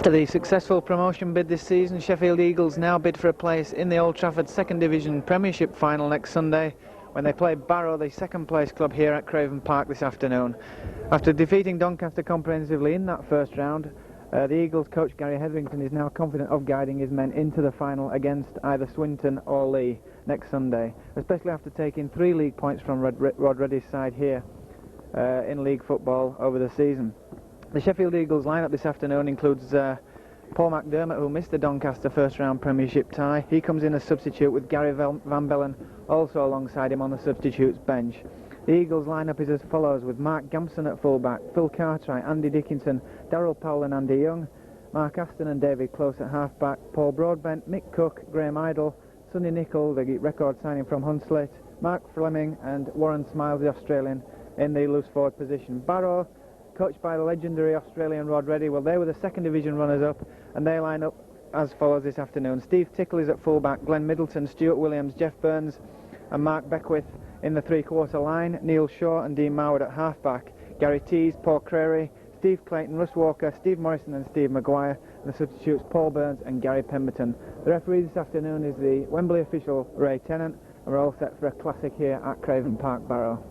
After the successful promotion bid this season, Sheffield Eagles now bid for a place in the Old Trafford Second Division Premiership final next Sunday when they play Barrow, the second place club, here at Craven Park this afternoon. After defeating Doncaster comprehensively in that first round, the Eagles coach Gary Hetherington is now confident of guiding his men into the final against either Swinton or Lee next Sunday, especially after taking 3 league points from Rod Reddy's side here in league football over the season. The Sheffield Eagles lineup this afternoon includes Paul McDermott, who missed the Doncaster first round Premiership tie. He comes in as substitute with Gary Van Bellen also alongside him on the substitutes bench. The Eagles lineup is as follows, with Mark Gampson at fullback, Phil Cartwright, Andy Dickinson, Darryl Powell and Andy Young, Mark Aston and David Close at half-back, Paul Broadbent, Mick Cook, Graham Idle, Sonny Nicol, the record signing from Hunslet, Mark Fleming and Warren Smiles, the Australian, in the loose forward position. Barrow, coached by the legendary Australian Rod Reddy, well, they were the second division runners-up, and they line up as follows this afternoon. Steve Tickle is at fullback, Glenn Middleton, Stuart Williams, Jeff Burns and Mark Beckwith in the three-quarter line, Neil Shaw and Dean Moward at half-back, Gary Tees, Paul Crary, Steve Clayton, Russ Walker, Steve Morrison and Steve Maguire, and the substitutes Paul Burns and Gary Pemberton. The referee this afternoon is the Wembley official Ray Tennant, and we're all set for a classic here at Craven Park, Barrow.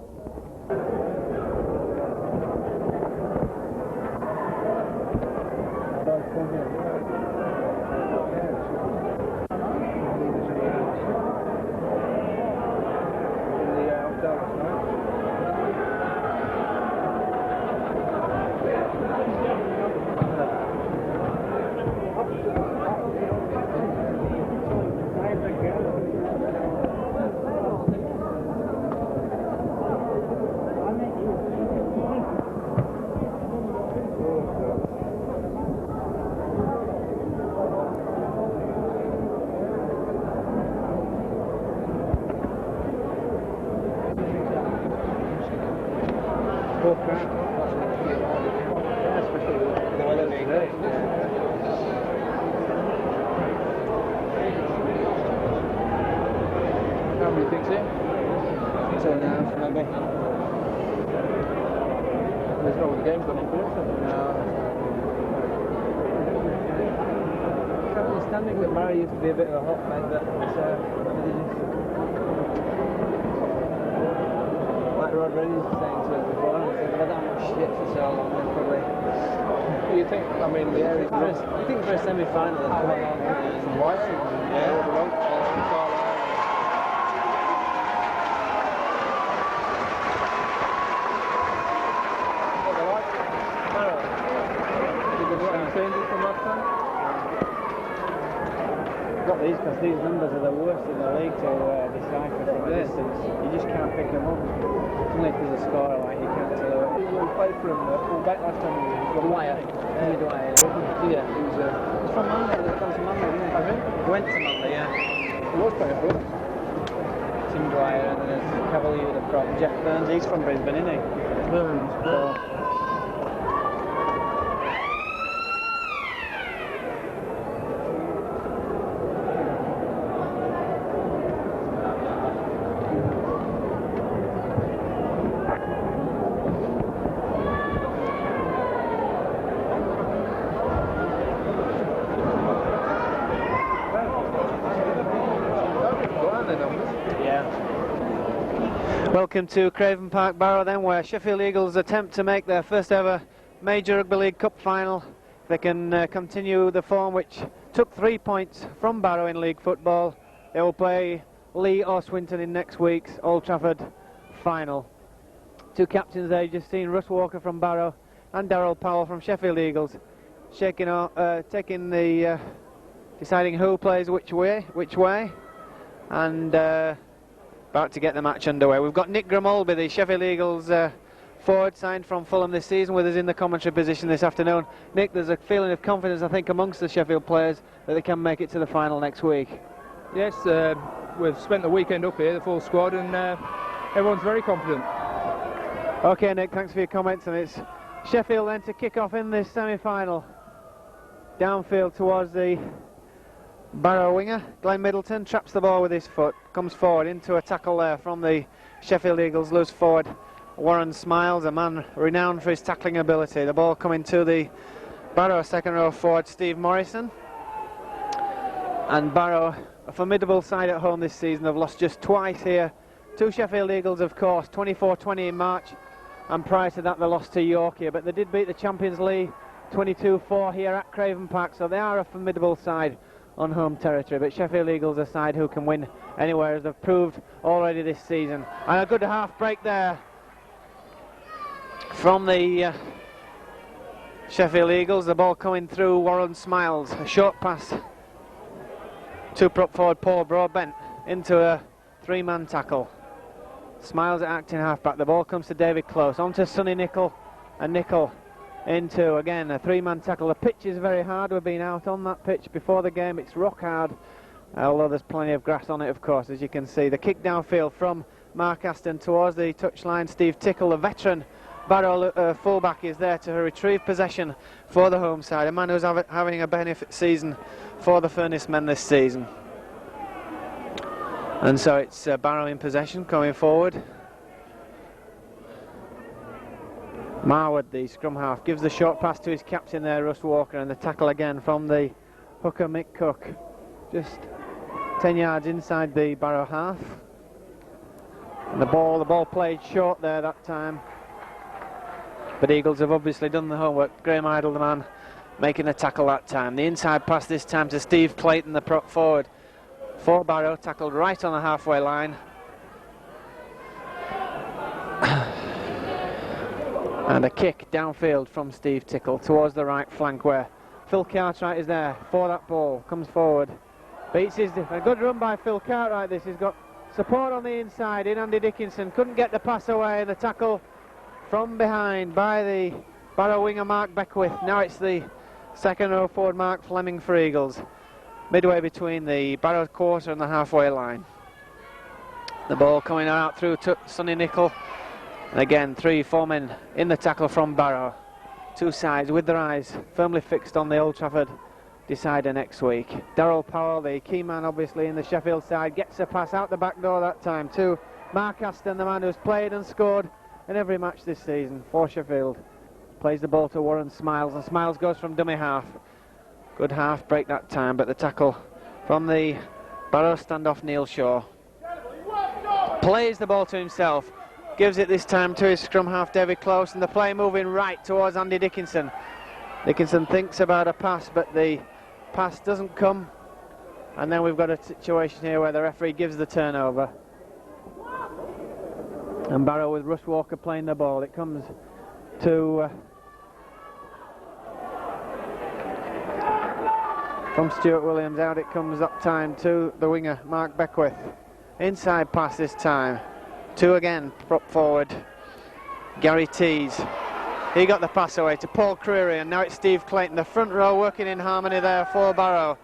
How many things here? 2.5 maybe. There's no games on it, no. Notwithstanding that Murray used to be a bit of a hot mate, but like Rod Reddy was saying to us before, they've had that much shit for so long, they're probably... You think, I mean, yeah, I think for a semi-final they'd come along and White, yeah. Got these because these numbers are the worst in the league to decipher from a distance. You just can't pick them up. Only if there's a scorer, like you can't tell it. We played for him full back last time. Dwyer. Dwyer. Yeah. He's from Manly. He comes from Manly, isn't he? I think. He went to Manly, yeah. He was playing for him. Tim Dwyer, and then there's Cavalier with the prop. Jeff Burns, he's from Brisbane, isn't he? Burns. So, welcome to Craven Park, Barrow then, where Sheffield Eagles attempt to make their first ever Major Rugby League Cup final. They can continue the form which took 3 points from Barrow in league football. They will play Lee or Swinton in next week's Old Trafford final. Two captains there, you've just seen Russ Walker from Barrow and Darryl Powell from Sheffield Eagles, taking the deciding who plays which way, and about to get the match underway. We've got Nick Grimolby, the Sheffield Eagles forward, signed from Fulham this season, with us in the commentary position this afternoon. Nick, there's a feeling of confidence, I think, amongst the Sheffield players that they can make it to the final next week. Yes, we've spent the weekend up here, the full squad, and everyone's very confident. OK, Nick, thanks for your comments, and it's Sheffield then to kick off in this semi-final. Downfield towards the Barrow winger, Glenn Middleton, traps the ball with his foot, comes forward into a tackle there from the Sheffield Eagles loose forward Warren Smiles, a man renowned for his tackling ability. The ball coming to the Barrow, second row forward, Steve Morrison. And Barrow, a formidable side at home this season. They've lost just twice here to Sheffield Eagles, of course, 24-20 in March, and prior to that they lost to York here, but they did beat the Champions League 22-4 here at Craven Park, so they are a formidable side on home territory. But Sheffield Eagles are a side who can win anywhere, as they've proved already this season. And a good half break there from the Sheffield Eagles. The ball coming through Warren Smiles, a short pass to prop forward Paul Broadbent into a three-man tackle. Smiles at acting half-back. The ball comes to David Close, on to Sonny Nicol, and Nicol into, again, a three-man tackle. The pitch is very hard. We've been out on that pitch before the game. It's rock hard, although there's plenty of grass on it, of course, as you can see. The kick downfield from Mark Aston towards the touchline. Steve Tickle, the veteran Barrow fullback, is there to retrieve possession for the home side. A man who's having a benefit season for the Furnace men this season. And so it's Barrow in possession, coming forward. Marwood, the scrum half, gives the short pass to his captain there, Russ Walker, and the tackle again from the hooker Mick Cook. Just 10 yards inside the Barrow half. And the ball played short there that time. But Eagles have obviously done the homework. Graham Idle, the man, making the tackle that time. The inside pass this time to Steve Clayton, the prop forward for Barrow, tackled right on the halfway line. And a kick downfield from Steve Tickle towards the right flank, where Phil Cartwright is there for that ball. Comes forward, beats his a good run by Phil Cartwright. This has got support on the inside in Andy Dickinson. Couldn't get the pass away. The tackle from behind by the Barrow winger Mark Beckwith. Now it's the second row forward Mark Fleming for Eagles, midway between the Barrow quarter and the halfway line. The ball coming out through to Sonny Nicol. And again, 3-4 men in the tackle from Barrow. Two sides with their eyes firmly fixed on the Old Trafford decider next week. Darryl Powell, the key man obviously in the Sheffield side, gets a pass out the back door that time to Mark Aston, the man who's played and scored in every match this season for Sheffield. Plays the ball to Warren Smiles, and Smiles goes from dummy half. Good half break that time, but the tackle from the Barrow standoff Neil Shaw. Plays the ball to himself, gives it this time to his scrum half David Close, and the play moving right towards Andy Dickinson. Dickinson thinks about a pass, but the pass doesn't come, and then we've got a situation here where the referee gives the turnover. And Barrow with Russ Walker playing the ball. It comes to from Stuart Williams. Out it comes that time to the winger Mark Beckwith. Inside pass this time to, again, prop forward Gary Tees. He got the pass away to Paul Creary, and now it's Steve Clayton, the front row, working in harmony there for Barrow.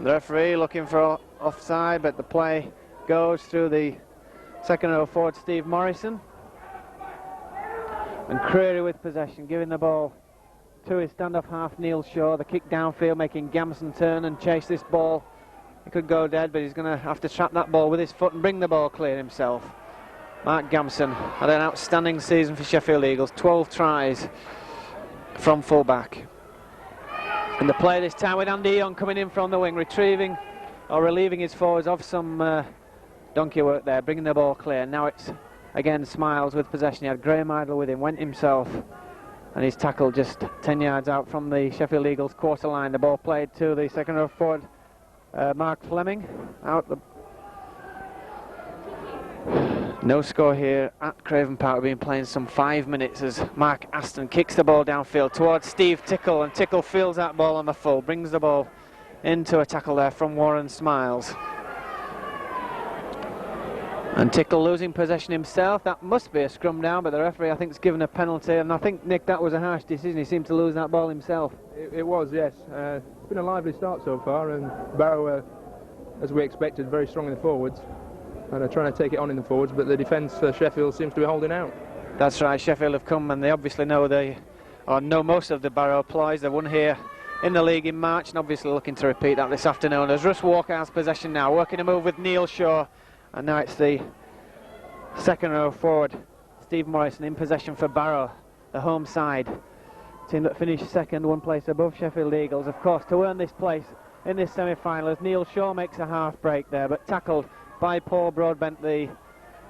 The referee looking for offside, but the play goes through the second row forward Steve Morrison. And Creary with possession, giving the ball to his standoff half Neil Shaw. The kick downfield, making Gamson turn and chase this ball. He could go dead, but he's going to have to trap that ball with his foot and bring the ball clear himself. Mark Gamson had an outstanding season for Sheffield Eagles, 12 tries from full-back. And the play this time with Andy Young coming in from the wing, retrieving or relieving his forwards of some donkey work there, bringing the ball clear. Now it's again Smiles with possession. He had Graham Idle with him, went himself, and he's tackled just 10 yards out from the Sheffield Eagles quarter line. The ball played to the second row forward Mark Fleming. No score here at Craven Park. We've been playing some 5 minutes as Mark Aston kicks the ball downfield towards Steve Tickle, and Tickle fields that ball on the full, brings the ball into a tackle there from Warren Smiles. And Tickle losing possession himself. That must be a scrum down, but the referee I think has given a penalty, and I think, Nick, that was a harsh decision. He seemed to lose that ball himself. It was, yes. It's been a lively start so far, and Barrow, as we expected, very strong in the forwards, and are trying to take it on in the forwards, but the defence for Sheffield seems to be holding out. That's right. Sheffield have come, and they obviously know most of the Barrow ploys. They won here in the league in March, and obviously looking to repeat that this afternoon. As Russ Walker has possession now, working a move with Neil Shaw, and now it's the second row forward Steve Morrison in possession for Barrow, the home side. team that finished second, one place above Sheffield Eagles, of course, to earn this place in this semi-final as Neil Shaw makes a half break there, but tackled by Paul Broadbent, the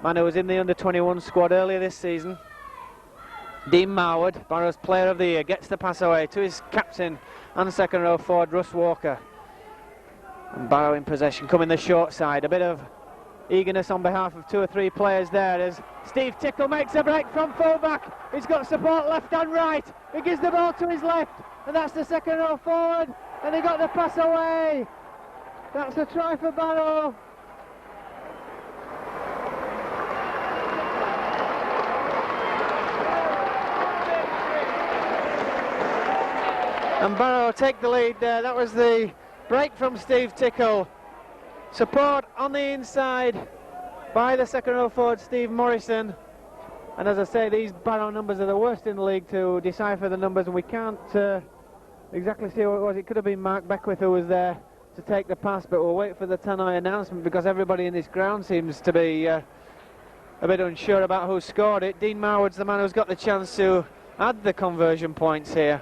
man who was in the under-21 squad earlier this season. Dean Marwood, Barrow's player of the year, gets the pass away to his captain and second row forward Russ Walker. And Barrow in possession, coming the short side. A bit of eagerness on behalf of 2 or 3 players there as Steve Tickle makes a break from full-back. He's got support left and right. He gives the ball to his left, and that's the second row forward. And he got the pass away. That's a try for Barrow. And Barrow take the lead there. That was the break from Steve Tickle. Support on the inside by the second row forward Steve Morrison. And as I say, these Barrow numbers are the worst in the league to decipher the numbers, and we can't exactly see who it was. It could have been Mark Beckwith who was there to take the pass, but we'll wait for the Tannoy announcement because everybody in this ground seems to be a bit unsure about who scored it. Dean Marwood's the man who's got the chance to add the conversion points here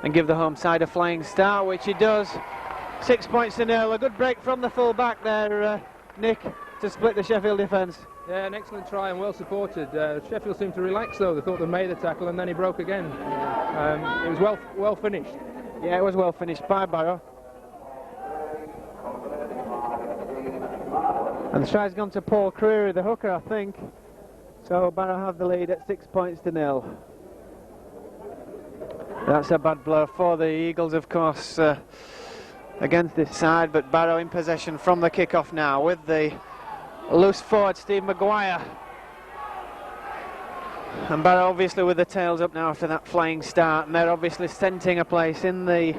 and give the home side a flying start, which he does. 6 points to nil. A good break from the full back there, Nick, to split the Sheffield defence. Yeah, an excellent try and well supported. Sheffield seemed to relax though. They thought they made the tackle and then he broke again. It was well finished. Yeah, it was well finished by Barrow. And the try's gone to Paul Creary, the hooker, I think. So Barrow have the lead at 6 points to nil. That's a bad blow for the Eagles, of course, against this side, but Barrow in possession from the kick-off now with the loose forward Steve Maguire. And Barrow obviously with the tails up now after that flying start, and they're obviously scenting a place in the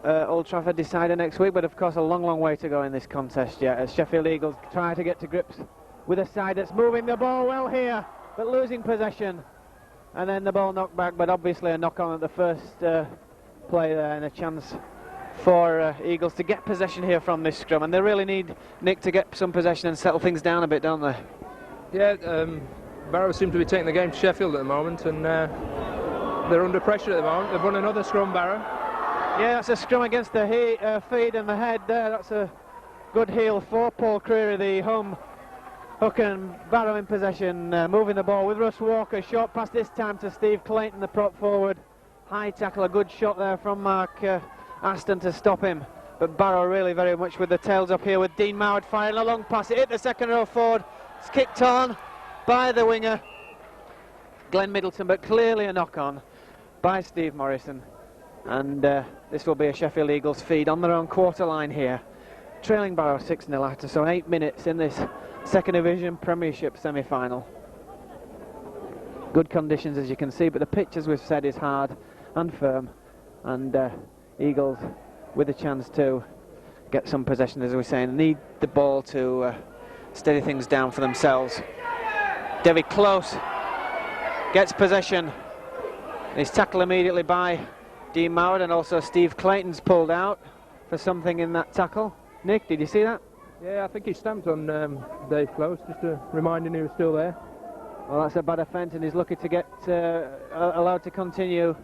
Old Trafford decider next week, but of course a long way to go in this contest yet as Sheffield Eagles try to get to grips with a side that's moving the ball well here but losing possession. And then the ball knocked back, but obviously a knock-on at the first play there, and a chance for Eagles to get possession here from this scrum. And they really need Nick to get some possession and settle things down a bit, don't they? Yeah, Barrow seem to be taking the game to Sheffield at the moment, and they're under pressure at the moment. They've won another scrum, Barrow. Yeah, that's a scrum against the feet and the head there. That's a good heel for Paul Creary, the home hooker, and Barrow in possession, moving the ball with Russ Walker. Short pass this time to Steve Clayton, the prop forward. High tackle, a good shot there from Mark Aston to stop him. But Barrow really very much with the tails up here with Dean Marwood firing a long pass. It hit the second row forward. It's kicked on by the winger, Glenn Middleton, but clearly a knock-on by Steve Morrison. And this will be a Sheffield Eagles feed on their own quarter line here. Trailing Barrow 6-0 after so 8 minutes in this Second Division Premiership semi-final. Good conditions as you can see, but the pitch, as we've said, is hard and firm, and Eagles with a chance to get some possession, as we were saying, need the ball to steady things down for themselves. David Close gets possession. He's tackled immediately by Dean Marwood, and also Steve Clayton's pulled out for something in that tackle. Nick, did you see that? Yeah, I think he stamped on Dave Close, just to remind him he was still there. Well, that's a bad offence, and he's lucky to get allowed to continue.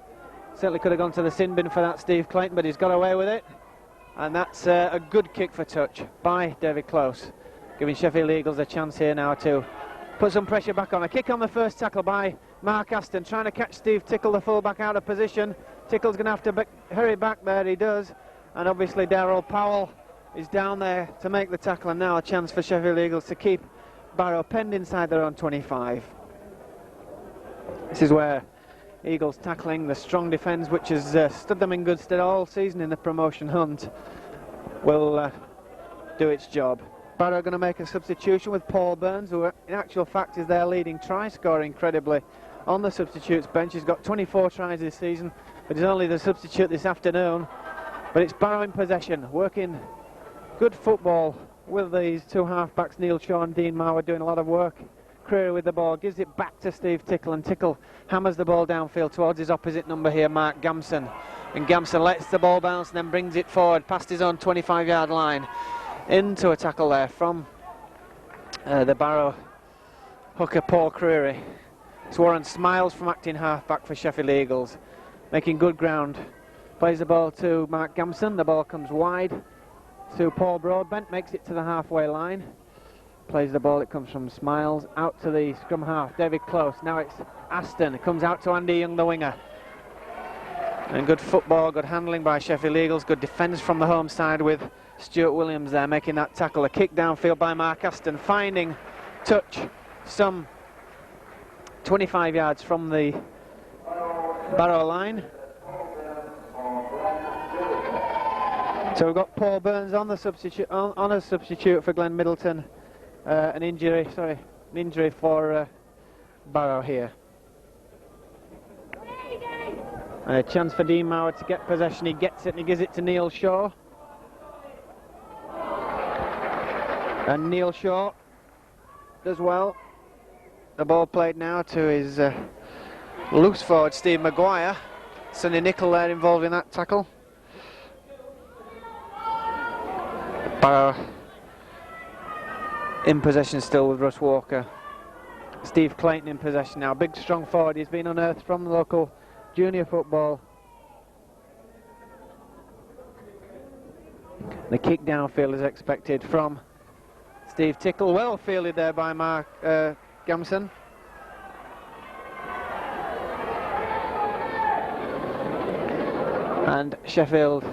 Certainly could have gone to the sin bin for that, Steve Clayton, but he's got away with it. And that's a good kick for touch by David Close, giving Sheffield Eagles a chance here now to put some pressure back on. A kick on the first tackle by Mark Aston, trying to catch Steve Tickle, the full-back, out of position. Tickle's going to have to hurry back there, he does. And obviously Darryl Powell is down there to make the tackle, and now a chance for Sheffield Eagles to keep Barrow penned inside their own 25. This is where Eagles tackling, the strong defence which has stood them in good stead all season in the promotion hunt, will do its job. Barrow going to make a substitution with Paul Burns, who in actual fact is their leading try scorer, incredibly, on the substitutes bench. He's got 24 tries this season, but he's only the substitute this afternoon. But it's Barrow in possession, working good football with these two half-backs, Neil Shaw and Dean Marwood, doing a lot of work. Creary with the ball, gives it back to Steve Tickle, and Tickle hammers the ball downfield towards his opposite number here, Mark Gamson. And Gamson lets the ball bounce and then brings it forward past his own 25-yard line into a tackle there from the Barrow hooker Paul Creary. It's Warren Smiles from acting half-back for Sheffield Eagles, making good ground. Plays the ball to Mark Gamson. The ball comes wide to Paul Broadbent, makes it to the halfway line. Plays the ball, it comes from Smiles, out to the scrum half, David Close. Now it's Aston, it comes out to Andy Young, the winger. And good football, good handling by Sheffield Eagles, good defence from the home side with Stuart Williams there making that tackle. A kick downfield by Mark Aston, finding touch some 25 yards from the Barrow line. So we've got Paul Burns on the substitute, on a substitute for Glenn Middleton. An injury for Barrow here. And a chance for Dean Mauer to get possession. He gets it and he gives it to Neil Shaw. And Neil Shaw does well. The ball played now to his loose forward Steve Maguire. Sonny Nicol there involved in that tackle. Barrow in possession still with Russ Walker. Steve Clayton in possession now. Big strong forward. He's been unearthed from the local junior football. The kick downfield is expected from Steve Tickle. Well fielded there by Mark Gamson. And Sheffield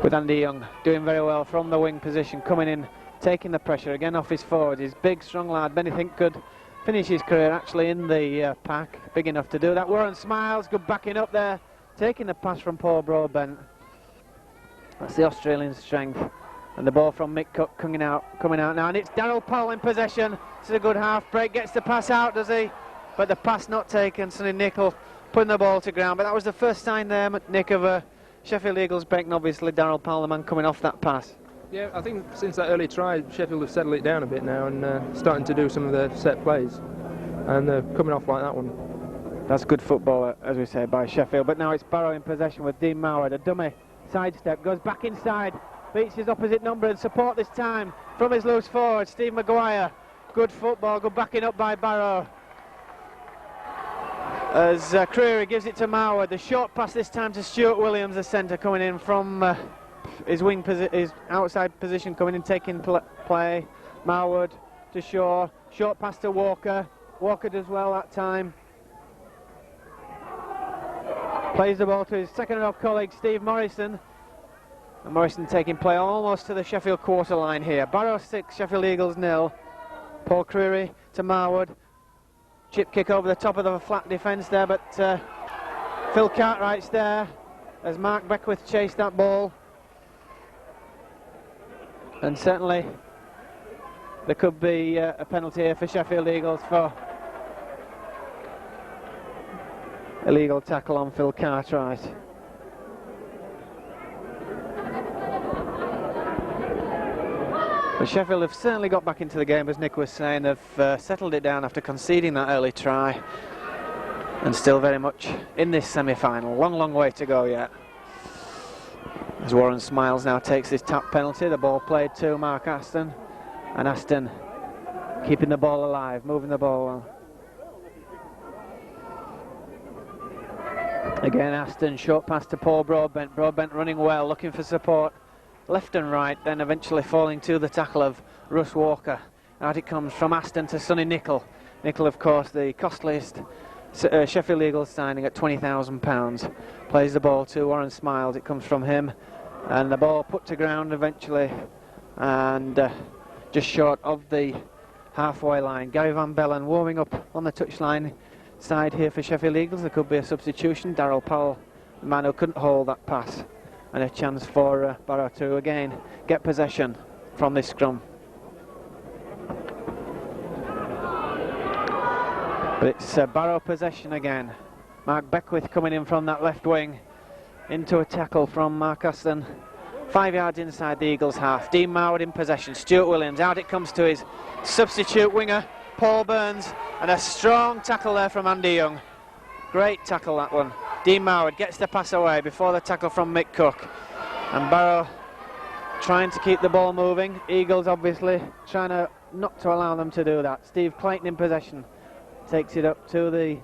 with Andy Young doing very well from the wing position, coming in, taking the pressure again off his forward. He's big, strong lad. Benny think could finish his career actually in the pack, big enough to do that. Warren Smiles, good backing up there, taking the pass from Paul Broadbent. That's the Australian strength. And the ball from Mick Cook coming out now, and it's Darryl Powell in possession. This is a good half break, gets the pass out, does he? But the pass not taken. Sonny Nicol putting the ball to ground, but that was the first sign there, Nick, of Sheffield Eagles break, and obviously Darryl Powell, the man coming off that pass. Yeah, I think since that early try, Sheffield have settled it down a bit now and starting to do some of the set plays, and they're coming off like that one. That's good football, as we say, by Sheffield. But now it's Barrow in possession with Dean Mauer. The dummy sidestep goes back inside, beats his opposite number, and support this time from his loose forward, Steve Maguire. Good football, good backing up by Barrow. As Creary gives it to Mauer, the short pass this time to Stuart Williams, the centre, coming in from his outside position, coming in, taking play. Marwood to Shaw, short pass to Walker. Walker does well that time. Plays the ball to his second-row colleague Steve Morrison. And Morrison taking play almost to the Sheffield quarter line here. Barrow 6, Sheffield Eagles 0. Paul Creary to Marwood. Chip kick over the top of the flat defence there, but Phil Cartwright's there as Mark Beckwith chased that ball. And certainly there could be a penalty here for Sheffield Eagles for illegal tackle on Phil Cartwright. But Sheffield have certainly got back into the game, as Nick was saying. They've settled it down after conceding that early try, and still very much in this semi-final. Long way to go yet. As Warren Smiles now takes this tap penalty, the ball played to Mark Aston, and Aston keeping the ball alive, moving the ball well. Again Aston, short pass to Paul Broadbent. Broadbent running well, looking for support left and right, then eventually falling to the tackle of Russ Walker. Out it comes from Aston to Sonny Nicol. Nicol, of course, the costliest Sheffield Eagles signing at £20,000. Plays the ball to Warren Smiles. It comes from him, and the ball put to ground eventually, and just short of the halfway line. Gary Van Bellen warming up on the touchline side here for Sheffield Eagles. There could be a substitution. Darryl Powell, the man who couldn't hold that pass. And a chance for Barrow to again get possession from this scrum. But it's Barrow possession again. Mark Beckwith coming in from that left wing into a tackle from Mark Aston. 5 yards inside the Eagles half. Dean Mauer in possession. Stuart Williams, out it comes to his substitute winger Paul Burns, and a strong tackle there from Andy Young. Great tackle, that one. Dean Mauer gets the pass away before the tackle from Mick Cook, and Barrow trying to keep the ball moving. Eagles obviously trying to not to allow them to do that. Steve Clayton in possession, takes it up to the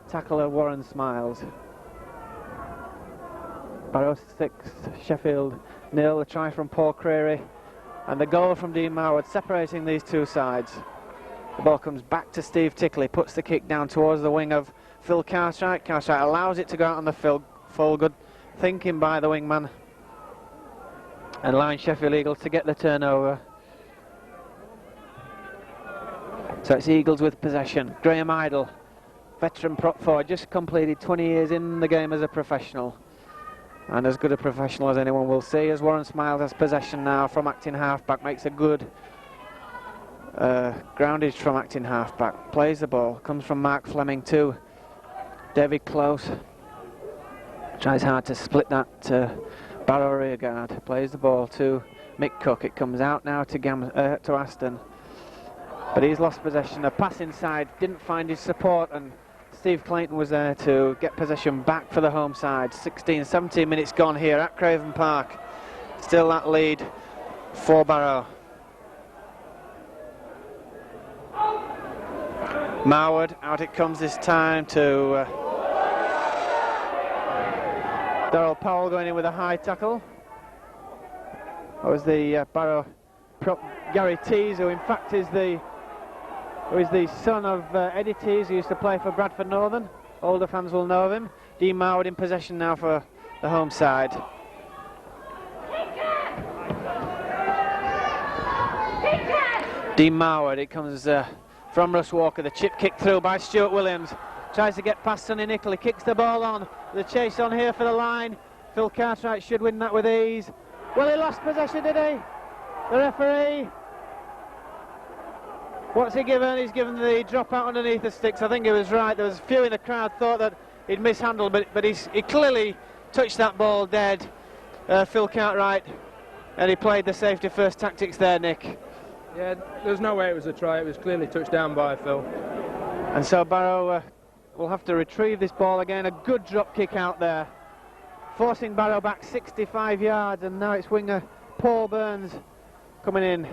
tackler Warren Smiles. Barrow 6, Sheffield 0. A try from Paul Creary and the goal from Dean Marwood separating these two sides. The ball comes back to Steve Tickle. He puts the kick down towards the wing of Phil Cartwright. Cartwright allows it to go out on the full. Good thinking by the wingman, and allowing Sheffield Eagles to get the turnover. So it's Eagles with possession. Graham Idle, veteran prop forward, just completed 20 years in the game as a professional, and as good a professional as anyone will see, as Warren Smiles has possession now from acting halfback, makes a good groundage from acting halfback, plays the ball, comes from Mark Fleming to David Close, tries hard to split that Barrow rearguard, plays the ball to Mick Cook. It comes out now to Aston, but he's lost possession. A pass inside, didn't find his support, and Steve Clayton was there to get possession back for the home side. 17 minutes gone here at Craven Park. Still that lead for Barrow. Marwood, out it comes this time to Darryl Powell going in with a high tackle. That was the Barrow prop Gary Tees, who in fact is the son of Eddie Tees, who used to play for Bradford Northern. Older fans will know him. Dean Marwood in possession now for the home side. Dean Marwood, it comes from Russ Walker, the chip kick through by Stuart Williams. Tries to get past Sonny Nicol, he kicks the ball on. The chase on here for the line. Phil Cartwright should win that with ease. Well, he lost possession, did he? The referee. What's he given? He's given the drop out underneath the sticks. I think he was right. There was a few in the crowd thought that he'd mishandled, but he clearly touched that ball dead, Phil Cartwright, and he played the safety first tactics there, Nick. Yeah, there's no way it was a try. It was clearly touched down by Phil. And so Barrow will have to retrieve this ball again. A good drop kick out there, forcing Barrow back 65 yards, and now it's winger Paul Burns coming in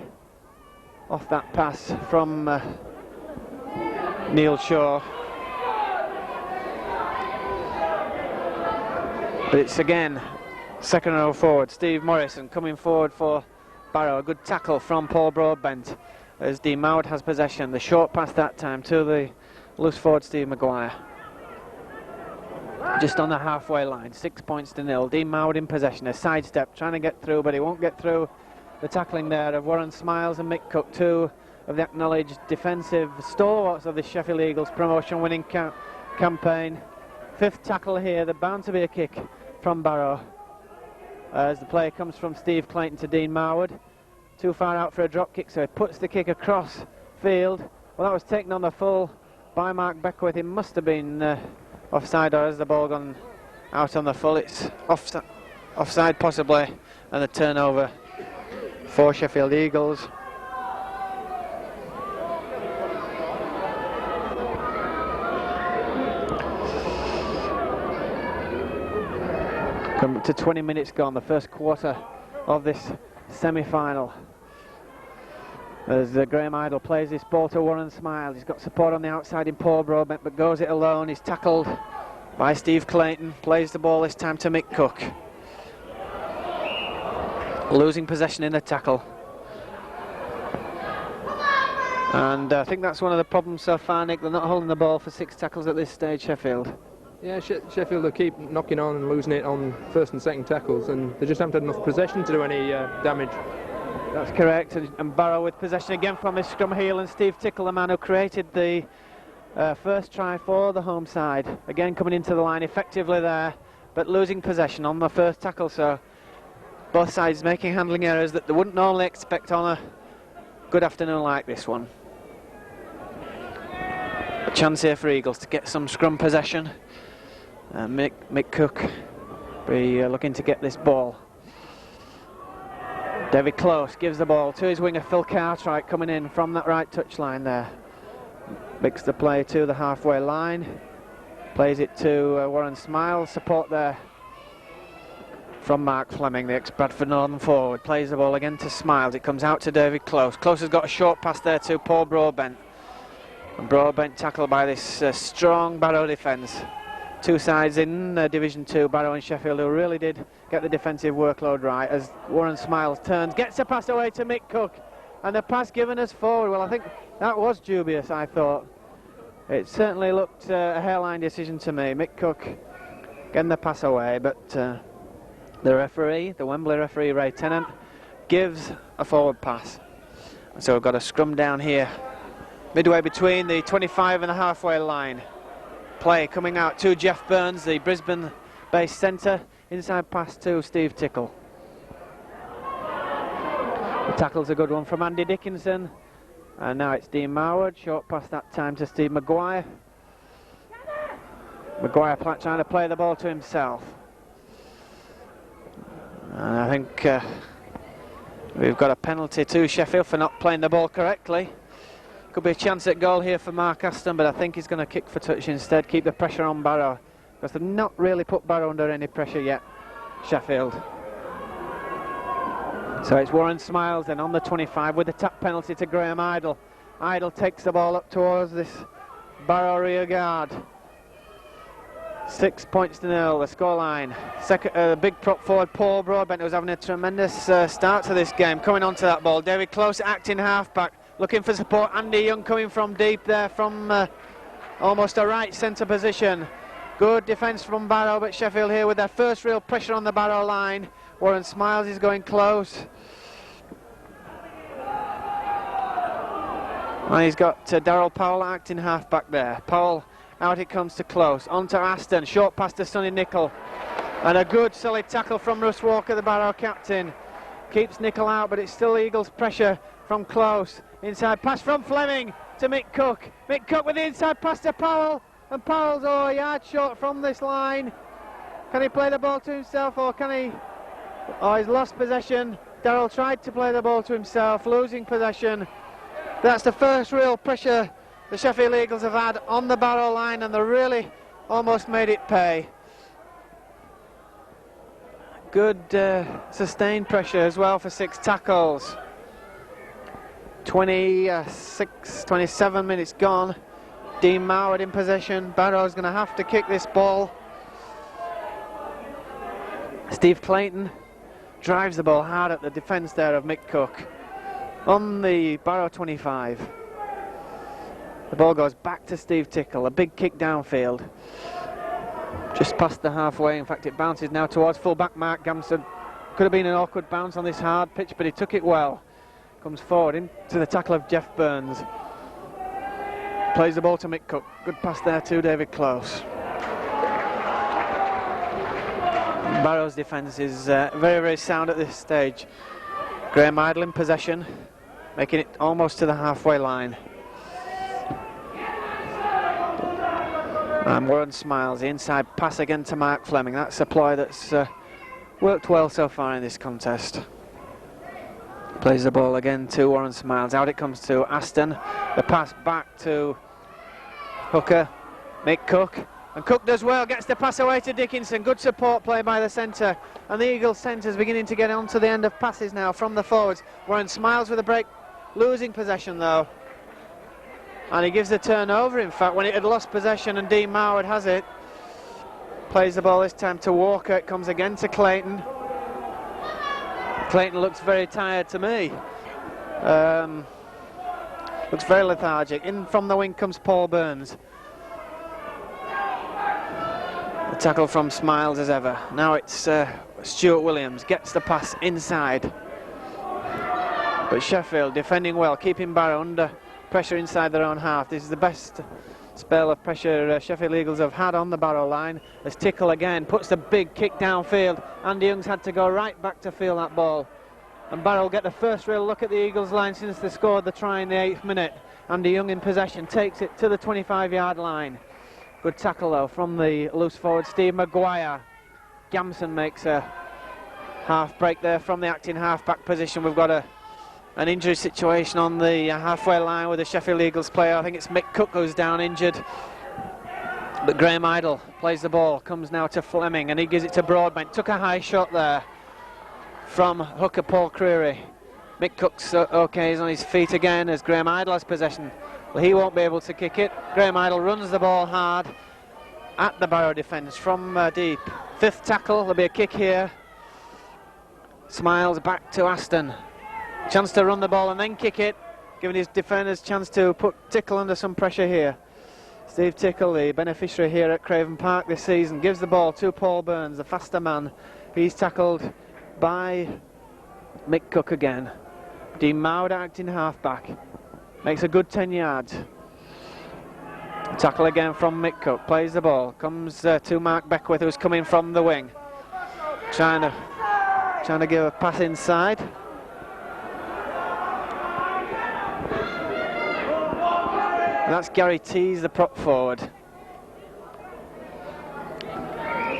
off that pass from Neil Shaw. But it's again second row forward, Steve Morrison coming forward for Barrow. A good tackle from Paul Broadbent as Dean Marwood has possession. The short pass that time to the loose forward Steve Maguire. Just on the halfway line, 6 points to 0. Dean Marwood in possession, a sidestep, trying to get through, but he won't get through the tackling there of Warren Smiles and Mick Cook, two of the acknowledged defensive stalwarts of the Sheffield Eagles promotion winning campaign. Fifth tackle here, there's bound to be a kick from Barrow as the play comes from Steve Clayton to Dean Marwood. Too far out for a drop kick, so he puts the kick across field. Well, that was taken on the full by Mark Beckwith. It must have been offside, or has the ball gone out on the full? It's offside possibly, and the turnover for Sheffield Eagles. Come to 20 minutes gone, the first quarter of this semi-final. As Graham Idle plays this ball to Warren Smiles. He's got support on the outside in Paul Broadbent, but goes it alone. He's tackled by Steve Clayton. Plays the ball this time to Mick Cook. Losing possession in the tackle. And I think that's one of the problems so far, Nick. They're not holding the ball for 6 tackles at this stage, Sheffield. Yeah, Sheffield will keep knocking on and losing it on first and second tackles, and they just haven't had enough possession to do any damage. That's correct, and Barrow with possession again from his scrum heel, and Steve Tickle, the man who created the first try for the home side. Again coming into the line effectively there, but losing possession on the first tackle, so both sides making handling errors that they wouldn't normally expect on a good afternoon like this one. A chance here for Eagles to get some scrum possession. Mick Cook be looking to get this ball. David Close gives the ball to his winger Phil Cartwright coming in from that right touchline there. Makes the play to the halfway line. Plays it to Warren Smiles. Support there from Mark Fleming, the ex-Bradford Northern forward. Plays the ball again to Smiles. It comes out to David Close. Close has got a short pass there to Paul Broadbent. And Broadbent tackled by this strong Barrow defence. Two sides in Division 2, Barrow and Sheffield, who really did get the defensive workload right, as Warren Smiles turns, gets a pass away to Mick Cook, and the pass given us forward. Well, I think that was dubious, I thought. It certainly looked a hairline decision to me. Mick Cook getting the pass away, but the referee, the Wembley referee Ray Tennant, gives a forward pass. So we've got a scrum down here, midway between the 25 and the halfway line. Play coming out to Jeff Burns, the Brisbane-based centre. Inside pass to Steve Tickle. The tackle's a good one from Andy Dickinson. And now it's Dean Marwood. Short pass that time to Steve Maguire. Maguire trying to play the ball to himself. And I think we've got a penalty to Sheffield for not playing the ball correctly. Could be a chance at goal here for Mark Aston, but I think he's going to kick for touch instead, keep the pressure on Barrow, because they've not really put Barrow under any pressure yet, Sheffield. So it's Warren Smiles then on the 25 with the tap penalty to Graham Idle. Idle takes the ball up towards this Barrow rear guard. 6 points to 0, the scoreline. Second, big prop forward Paul Broadbent, who's having a tremendous start to this game, coming onto that ball. David Close acting halfback, looking for support. Andy Young coming from deep there, from almost a right centre position. Good defence from Barrow, but Sheffield here with their first real pressure on the Barrow line. Warren Smiles is going close. And he's got Darryl Powell acting halfback there. Powell out, it comes to Close. On to Aston, short pass to Sonny Nicol. And a good solid tackle from Russ Walker, the Barrow captain. Keeps Nicol out, but it's still Eagles pressure from Close. Inside pass from Fleming to Mick Cook. Mick Cook with the inside pass to Powell. And Powell's a yard short from this line. Can he play the ball to himself, or can he... Oh, he's lost possession. Darryl tried to play the ball to himself, losing possession. That's the first real pressure the Sheffield Eagles have had on the Barrow line, and they really almost made it pay. Good sustained pressure as well for 6 tackles. 27 minutes gone. Dean Marwood in possession. Barrow's going to have to kick this ball. Steve Clayton drives the ball hard at the defence there of Mick Cook. On the Barrow 25. The ball goes back to Steve Tickle. A big kick downfield. Just past the halfway. In fact, it bounces now towards full-back Mark Gamson. Could have been an awkward bounce on this hard pitch, but he took it well. Comes forward into the tackle of Jeff Burns. Plays the ball to Mick Cook. Good pass there to David Close. Barrow's defence is very, very sound at this stage. Graham Idle in possession, making it almost to the halfway line. And Warren Smiles, the inside pass again to Mark Fleming. That's a ploy that's worked well so far in this contest. Plays the ball again to Warren Smiles. Out it comes to Aston. The pass back to Hooker. Mick Cook. And Cook does well, gets the pass away to Dickinson. Good support play by the centre. And the Eagles centre's beginning to get on to the end of passes now from the forwards. Warren Smiles with a break, losing possession though. And he gives the turnover, in fact, when it had lost possession, and Dean Marwood has it. Plays the ball this time to Walker. It comes again to Clayton. Clayton looks very tired to me. Looks very lethargic. In from the wing comes Paul Burns. The tackle from Smiles as ever. Now it's Stuart Williams. Gets the pass inside. But Sheffield defending well, keeping Barrow under pressure inside their own half. This is the best spell of pressure Sheffield Eagles have had on the Barrow line. As Tickle again puts the big kick downfield. Andy Young's had to go right back to feel that ball. And Barrow will get the first real look at the Eagles line since they scored the try in the 8th minute. Andy Young in possession, takes it to the 25-yard line. Good tackle though from the loose forward Steve Maguire. Gamson makes a half break there from the acting half-back position. We've got an injury situation on the halfway line with the Sheffield Eagles player. I think it's Mick Cook who's down injured. But Graham Idle plays the ball, comes now to Fleming, and he gives it to Broadbent. Took a high shot there from hooker Paul Creary. Mick Cook's okay, he's on his feet again as Graham Idle has possession. Well, he won't be able to kick it. Graham Idle runs the ball hard at the Barrow defence from deep. Fifth tackle, there'll be a kick here. Smiles back to Aston. Chance to run the ball and then kick it, giving his defenders chance to put Tickle under some pressure here. Steve Tickle, the beneficiary here at Craven Park this season, gives the ball to Paul Burns, the faster man. He's tackled by Mick Cook again. Dean Mowd acting half-back. Makes a good 10 yards. Tackle again from Mick Cook. Plays the ball. Comes to Mark Beckwith, who's coming from the wing. Trying to give a pass inside. And that's Gary Tees, the prop forward.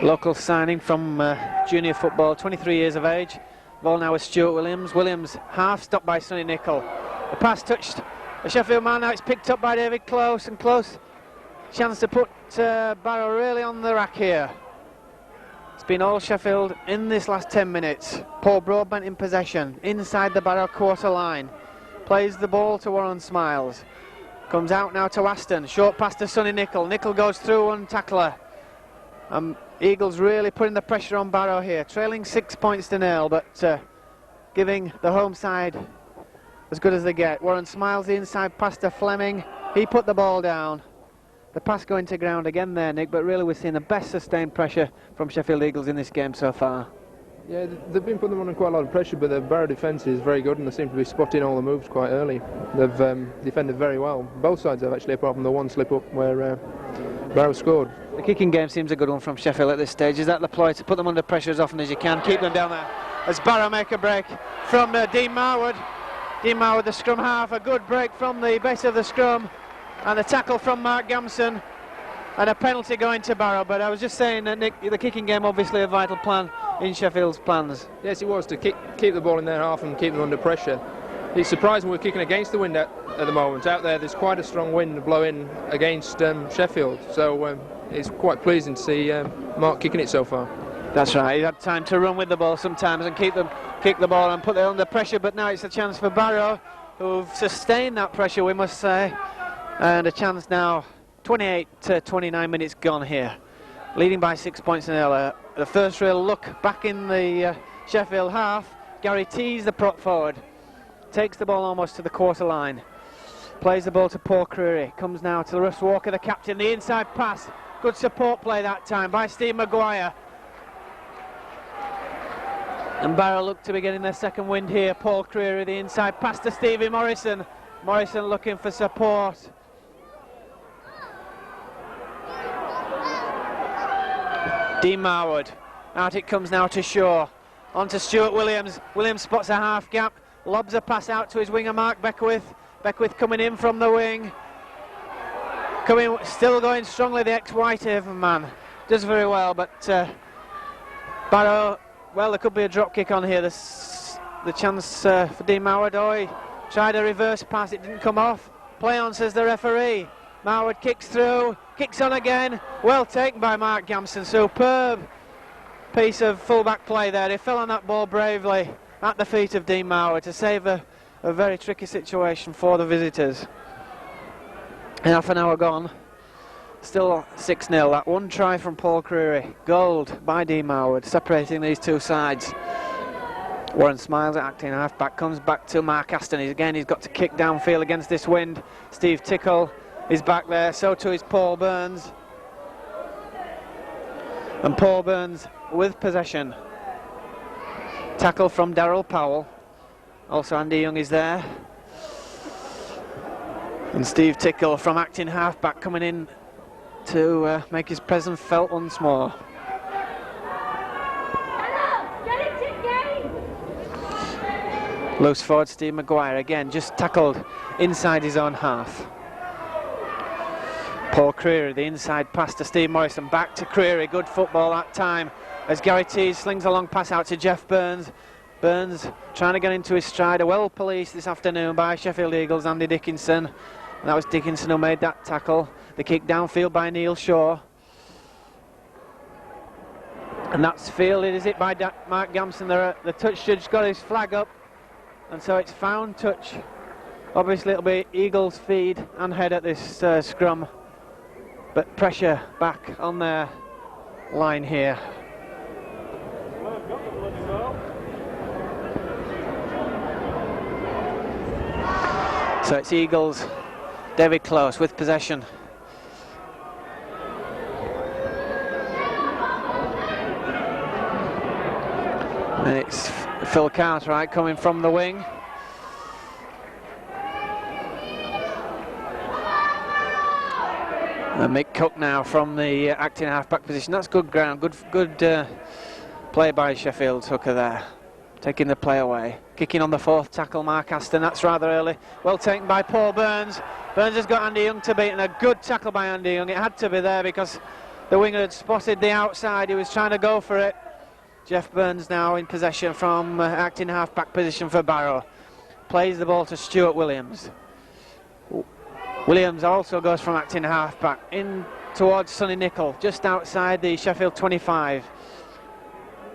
Local signing from junior football, 23 years of age. Ball now with Stuart Williams. Williams half stopped by Sonny Nicol. The pass touched the Sheffield man, now it's picked up by David Close, and Close chance to put Barrow really on the rack here. It's been all Sheffield in this last 10 minutes. Paul Broadbent in possession, inside the Barrow quarter line. Plays the ball to Warren Smiles. Comes out now to Aston, short pass to Sonny Nicol. Nicol goes through one tackler. Eagles really putting the pressure on Barrow here, trailing 6 points to 0, but giving the home side as good as they get. Warren Smiles the inside pass to Fleming. He put the ball down. The pass going to ground again there, Nick, but really we're seeing the best sustained pressure from Sheffield Eagles in this game so far. Yeah, they've been putting them under quite a lot of pressure, but the Barrow defence is very good and they seem to be spotting all the moves quite early. They've defended very well. Both sides have actually, apart from the one slip up where Barrow scored. The kicking game seems a good one from Sheffield at this stage. Is that the ploy, to put them under pressure as often as you can, keep them down there? As Barrow make a break from Dean Marwood. Dean Marwood, the scrum half, a good break from the base of the scrum, and a tackle from Mark Gamson, and a penalty going to Barrow. But I was just saying that, Nick, the kicking game obviously a vital plan in Sheffield's plans. Yes, it was, to keep the ball in their half and keep them under pressure. It's surprising we're kicking against the wind at the moment. Out there's quite a strong wind blowing against Sheffield, so it's quite pleasing to see Mark kicking it so far. That's right, he had time to run with the ball sometimes and kick the ball and put them under pressure, but now it's a chance for Barrow, who've sustained that pressure, we must say, and a chance now. 28 to 29 minutes gone here, leading by 6 points to 0. The first real look back in the Sheffield half. Gary Tees, the prop forward, takes the ball almost to the quarter line, plays the ball to Paul Creary, comes now to Russ Walker, the captain, the inside pass, good support play that time by Steve Maguire. And Barrow look to be getting their second wind here. Paul Creary, the inside pass to Stevie Morrison. Morrison looking for support. Dean Marwood, out it comes now to Shaw, on to Stuart Williams. Williams spots a half gap, lobs a pass out to his winger Mark Beckwith. Beckwith coming in from the wing, still going strongly, the ex-Whitehaven man. Does very well, but Barrow, well, there could be a drop kick on here. The chance for Dean Marwood. Oh, he tried a reverse pass, it didn't come off. Play on, says the referee. Marwood kicks through, kicks on again, well taken by Mark Gamson. Superb piece of full-back play there. He fell on that ball bravely at the feet of Dean Marwood to save a very tricky situation for the visitors. Half an hour gone, still 6-0. That one try from Paul Creary, gold by Dean Marwood, separating these two sides. Warren Smiles acting half-back, comes back to Mark Aston. He's got to kick downfield against this wind. Steve Tickle is back there, so too is Paul Burns. And Paul Burns with possession. Tackle from Darryl Powell. Also Andy Young is there. And Steve Tickle from acting half-back coming in to make his presence felt once more. Loose forward Steve Maguire again, just tackled inside his own half. Paul Creary, the inside pass to Steve Morrison, back to Creary, good football that time as Gary Tees slings a long pass out to Jeff Burns. Burns trying to get into his stride, a well policed this afternoon by Sheffield Eagles, Andy Dickinson. And that was Dickinson who made that tackle. The kick downfield by Neil Shaw. And that's fielded, is it, by Mark Gamson? The touch judge got his flag up, and so it's found touch. Obviously it'll be Eagles feed and head at this scrum, but pressure back on their line here. So it's Eagles, David Close with possession. And it's Phil Cartwright coming from the wing. And Mick Cook now from the acting half-back position. That's good ground, good play by Sheffield's hooker there. Taking the play away. Kicking on the fourth tackle, Mark Aston. That's rather early. Well taken by Paul Burns. Burns has got Andy Young to beat, and a good tackle by Andy Young. It had to be there because the winger had spotted the outside. He was trying to go for it. Jeff Burns now in possession from acting half-back position for Barrow. Plays the ball to Stuart Williams. Williams also goes from acting half-back in towards Sonny Nicol, just outside the Sheffield 25.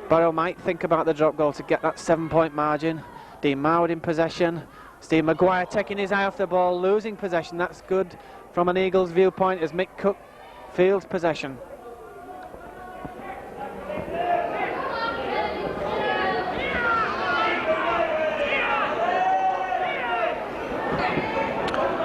Barrow might think about the drop goal to get that 7-point margin. Dean Mowd in possession. Steve Maguire taking his eye off the ball, losing possession. That's good from an Eagles viewpoint as Mick Cook fields possession.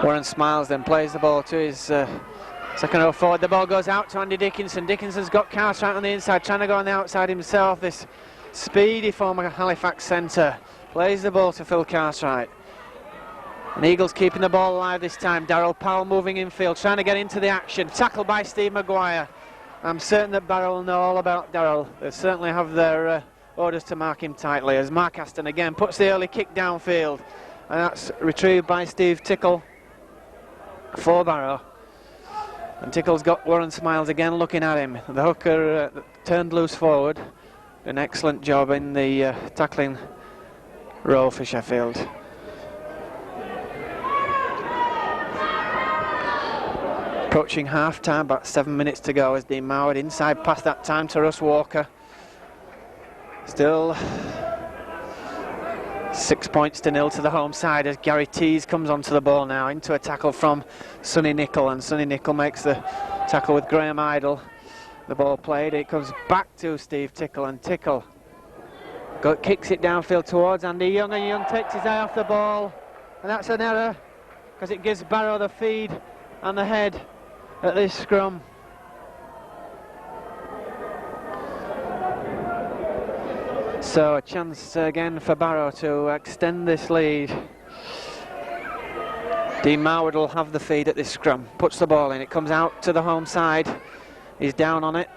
Warren Smiles then plays the ball to his second row forward. The ball goes out to Andy Dickinson. Dickinson's got Cartwright on the inside, trying to go on the outside himself. This speedy former Halifax centre plays the ball to Phil Cartwright. And Eagles keeping the ball alive this time. Darryl Powell moving infield, trying to get into the action. Tackled by Steve Maguire. I'm certain that Barrow will know all about Darryl. They certainly have their orders to mark him tightly, as Mark Aston again puts the early kick downfield. And that's retrieved by Steve Tickle for Barrow. And Tickle's got Warren Smiles again looking at him. The hooker turned loose forward. An excellent job in the tackling row for Sheffield. Approaching half time, about 7 minutes to go as Dean Mowd inside past that time to Russ Walker. Still 6 points to 0 to the home side as Gary Tees comes onto the ball now into a tackle from Sonny Nicol, and Sonny Nicol makes the tackle with Graham Idle. The ball played, it comes back to Steve Tickle, and Tickle kicks it downfield towards Andy Young, and Young takes his eye off the ball, and that's an error because it gives Barrow the feed and the head at this scrum. So a chance again for Barrow to extend this lead. Dean Mowd will have the feed at this scrum. Puts the ball in, it comes out to the home side. He's down on it.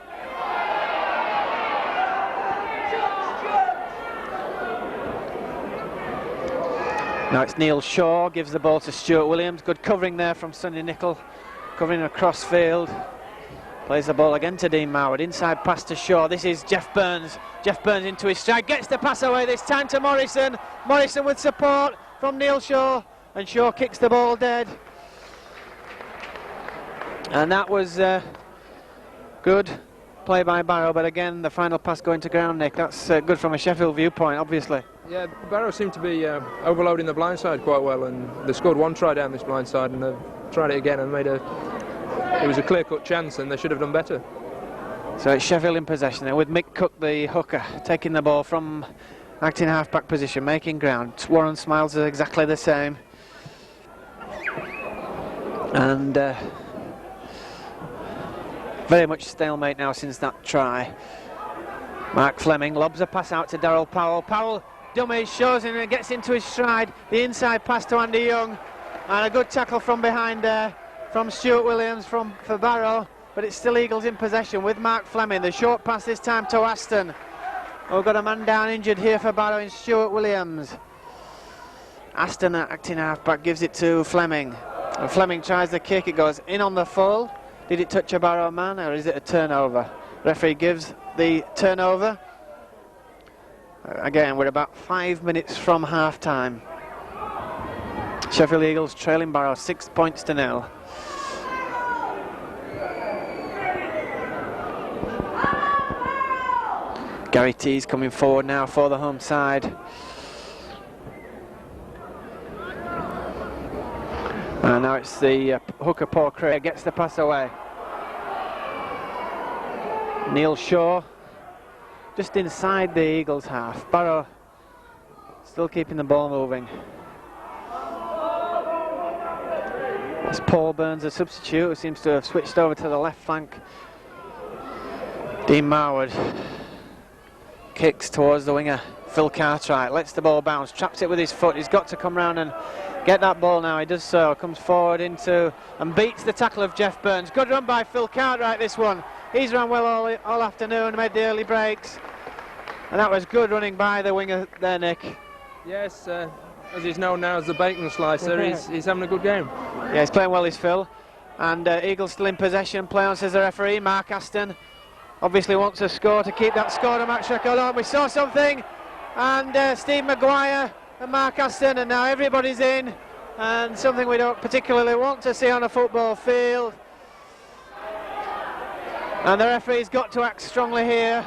Now it's Neil Shaw, gives the ball to Stuart Williams. Good covering there from Sonny Nicol, covering across field. Plays the ball again to Dean Mowd, inside pass to Shaw. This is Jeff Burns. Jeff Burns into his stride, gets the pass away this time to Morrison. Morrison with support from Neil Shaw, and Shaw kicks the ball dead. And that was good play by Barrow, but again the final pass going to ground, Nick. That's good from a Sheffield viewpoint, obviously. Yeah, Barrow seemed to be overloading the blind side quite well, and they scored one try down this blind side, and they've tried it again and it was a clear-cut chance, and they should have done better. So it's Sheffield in possession there with Mick Cook, the hooker, taking the ball from acting half-back position, making ground. Warren Smiles is exactly the same. And very much stalemate now since that try. Mark Fleming lobs a pass out to Darryl Powell. Powell dummies, shows him and gets into his stride. The inside pass to Andy Young, and a good tackle from behind there from Stuart Williams for Barrow, but it's still Eagles in possession with Mark Fleming. The short pass this time to Aston. We've got a man down injured here for Barrow in Stuart Williams. Aston, acting half-back, gives it to Fleming. And Fleming tries the kick, it goes in on the full. Did it touch a Barrow man, or is it a turnover? Referee gives the turnover. Again, we're about 5 minutes from half-time. Sheffield Eagles trailing Barrow 6 points to 0. Gary T's coming forward now for the home side. And now it's the hooker Paul Craig gets the pass away. Neil Shaw just inside the Eagles half. Barrow still keeping the ball moving. It's Paul Burns, a substitute, who seems to have switched over to the left flank. Dean Marwood kicks towards the winger Phil Cartwright, lets the ball bounce, traps it with his foot. He's got to come round and get that ball now. He does so, comes forward into and beats the tackle of Jeff Burns. Good run by Phil Cartwright, this one. He's run well all afternoon, made the early breaks, and that was good running by the winger there, Nick. Yes, as he's known now as the bacon slicer, he's having a good game. Yeah, he's playing well, is Phil. And Eagles still in possession. Play on, says the referee. Mark Aston obviously wants a score to keep that score to match record on. We saw something, and Steve Maguire and Mark Aston, and now everybody's in, and something we don't particularly want to see on a football field. And the referee's got to act strongly here.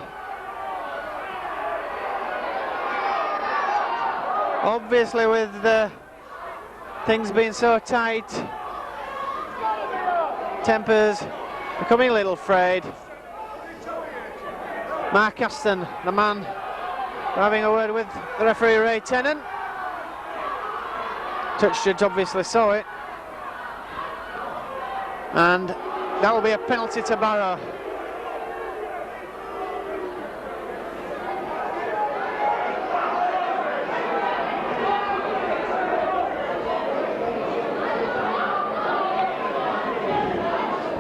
Obviously, with things being so tight, tempers becoming a little frayed. Mark Aston, the man, having a word with the referee Ray Tennant. Touch judge obviously saw it, and that will be a penalty to Barrow.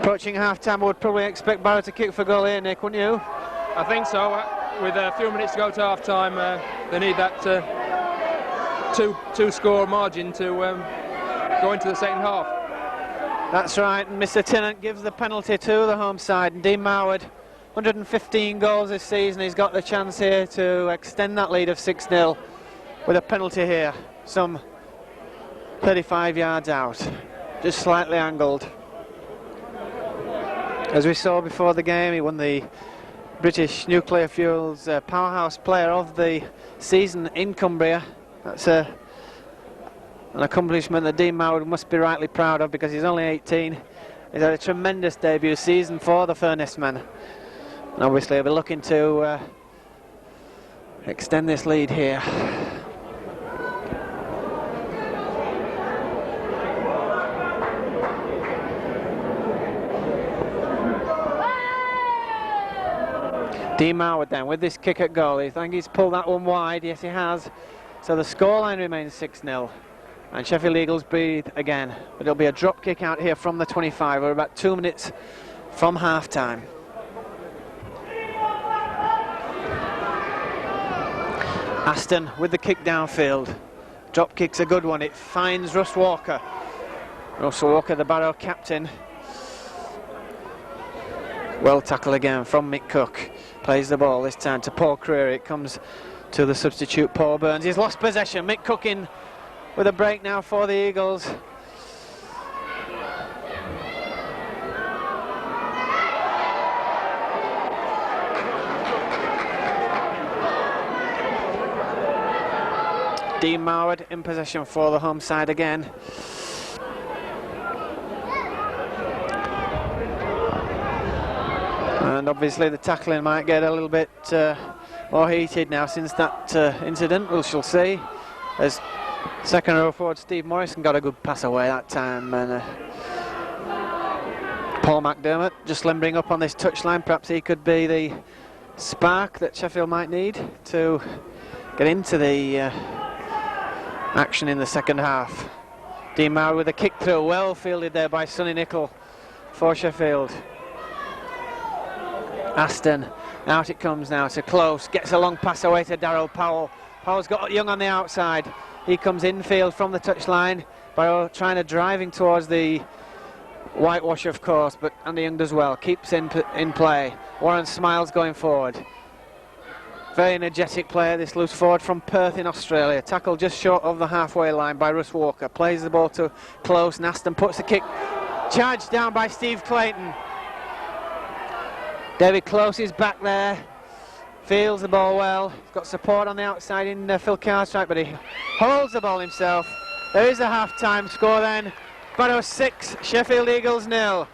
Approaching half-time, I would probably expect Barrow to kick for goal here, Nick, wouldn't you? I think so. With a few minutes to go to half-time, they need that two-score margin to go into the second half. That's right, and Mr. Tennant gives the penalty to the home side, and Dean Marwood, 115 goals this season, he's got the chance here to extend that lead of 6-0 with a penalty here, some 35 yards out, just slightly angled. As we saw before the game, he won the British Nuclear Fuels Powerhouse Player of the Season in Cumbria. That's an accomplishment that Dean Marwood must be rightly proud of, because he's only 18. He's had a tremendous debut season for the Furnace men. And obviously he'll be looking to extend this lead here. Dean Marwood then with this kick at goal. I think he's pulled that one wide. Yes, he has. So the scoreline remains 6-0. And Sheffield Eagles breathe again. But it'll be a drop kick out here from the 25. We're about 2 minutes from half-time. Aston with the kick downfield. Drop kick's a good one. It finds Russ Walker. Russ Walker, the Barrow captain. Well tackle again from Mick Cook. Plays the ball this time to Paul Creary. It comes to the substitute Paul Burns. He's lost possession. Mick Cook in with a break now for the Eagles. Dean Marwood in possession for the home side again. And obviously the tackling might get a little bit more heated now since that incident. We shall see. As second row forward Steve Morrison got a good pass away that time, and Paul McDermott just limbering up on this touchline. Perhaps he could be the spark that Sheffield might need to get into the action in the second half. Dean Marwood with a kick through, well fielded there by Sonny Nicol for Sheffield. Aston, out it comes now to Close, gets a long pass away to Darryl Powell. Powell's got Young on the outside. He comes infield from the touchline. Barrow trying to driving towards the whitewash, of course, but Andy Young does well, keeps in play. Warren Smiles going forward. Very energetic player, this loose forward from Perth in Australia. Tackled just short of the halfway line by Russ Walker. Plays the ball to Close, and Aston puts the kick. Charged down by Steve Clayton. David Close is back there. Feels the ball well. He's got support on the outside in Phil Cartwright, but he holds the ball himself. There is a half-time score then. Barrow 6, Sheffield Eagles 0.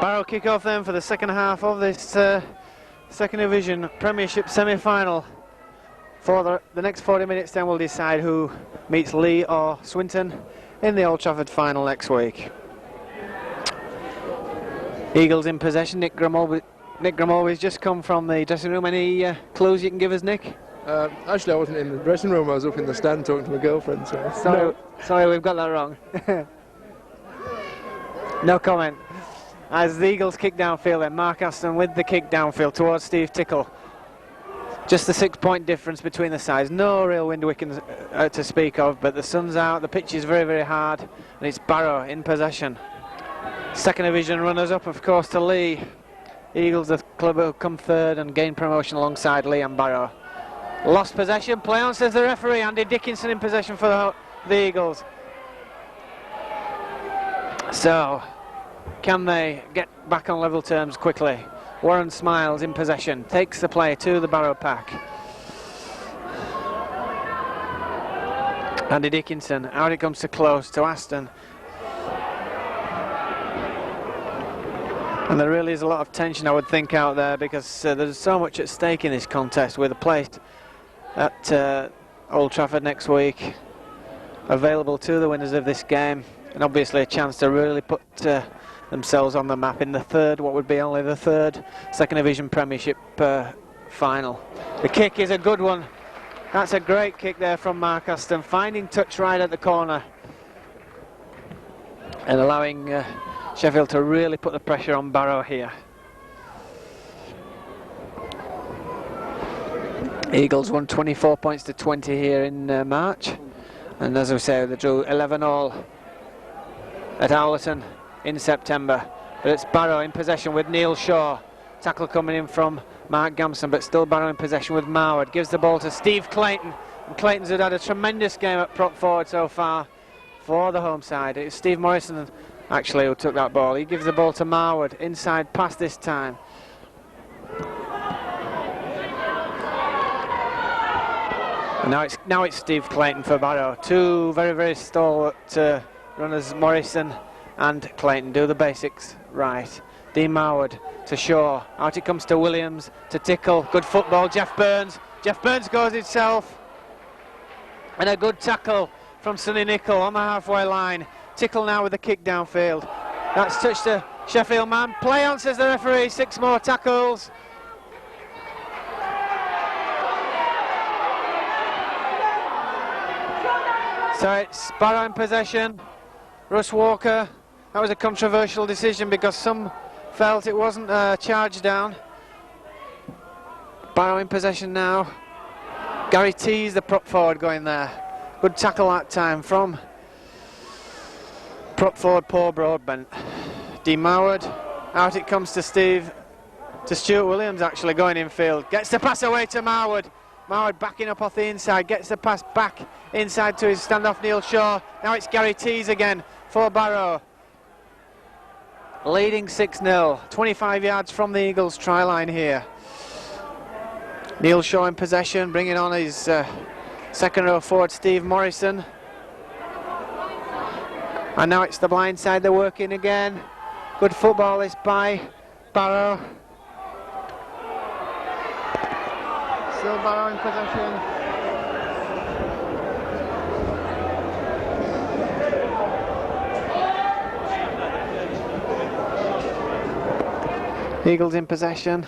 Barrow kick off then for the second half of this second division Premiership semi-final. For the next 40 minutes then we'll decide who meets Lee or Swinton in the Old Trafford final next week. Eagles in possession. Nick Gromolby's just come from the dressing room. Any clues you can give us, Nick? Actually, I wasn't in the dressing room. I was up in the stand talking to my girlfriend. So. Sorry, we've got that wrong. No comment. As the Eagles kick downfield then, Mark Aston with the kick downfield towards Steve Tickle. Just the 6-point difference between the sides. No real wind wickens to speak of, but the sun's out, the pitch is very, very hard, and it's Barrow in possession. Second division runners up, of course, to Lee. Eagles, the club who come third and gain promotion alongside Lee and Barrow. Lost possession, play on, says the referee. Andy Dickinson in possession for the Eagles. So, can they get back on level terms quickly? Warren Smiles in possession, takes the play to the Barrow pack. Andy Dickinson, out it comes to close to Aston. And there really is a lot of tension, I would think, out there, because there's so much at stake in this contest, with a place at Old Trafford next week available to the winners of this game, and obviously a chance to really put themselves on the map in the third, what would be only the third second division Premiership final. The kick is a good one. That's a great kick there from Mark Aston, finding touch right at the corner and allowing Sheffield to really put the pressure on Barrow here. Eagles won 24 points to 20 here in March, and as we say, they drew 11-all at Owlerton in September. But it's Barrow in possession with Neil Shaw. Tackle coming in from Mark Gamson, but still Barrow in possession with Marwood. Gives the ball to Steve Clayton, and Clayton's had a tremendous game at prop forward so far for the home side. It's Steve Morrison actually who took that ball. He gives the ball to Marwood, inside pass this time. And now it's Steve Clayton for Barrow. Two very, very stalwart runners, Morrison and Clayton, do the basics right. Dean Marwood to Shaw. Out it comes to Williams, to Tickle. Good football, Jeff Burns. Jeff Burns goes himself. And a good tackle from Sonny Nichol on the halfway line. Tickle now with the kick downfield. That's touched a Sheffield man. Play on, says the referee. 6 more tackles. So it's Barrow in possession. Russ Walker. That was a controversial decision because some felt it wasn't a charge down. Barrow in possession now. Gary Tees, the prop forward, going there. Good tackle that time from prop forward Paul Broadbent. Dean Marwood. Out it comes to Stuart Williams, actually going infield. Gets the pass away to Marwood. Marwood backing up off the inside. Gets the pass back inside to his standoff Neil Shaw. Now it's Gary Tees again for Barrow. Leading 6-0, 25 yards from the Eagles' try line here. Neil Shaw in possession, bringing on his second row forward, Steve Morrison. And now it's the blind side they're working again. Good football this by Barrow. Still Barrow in possession. Eagles in possession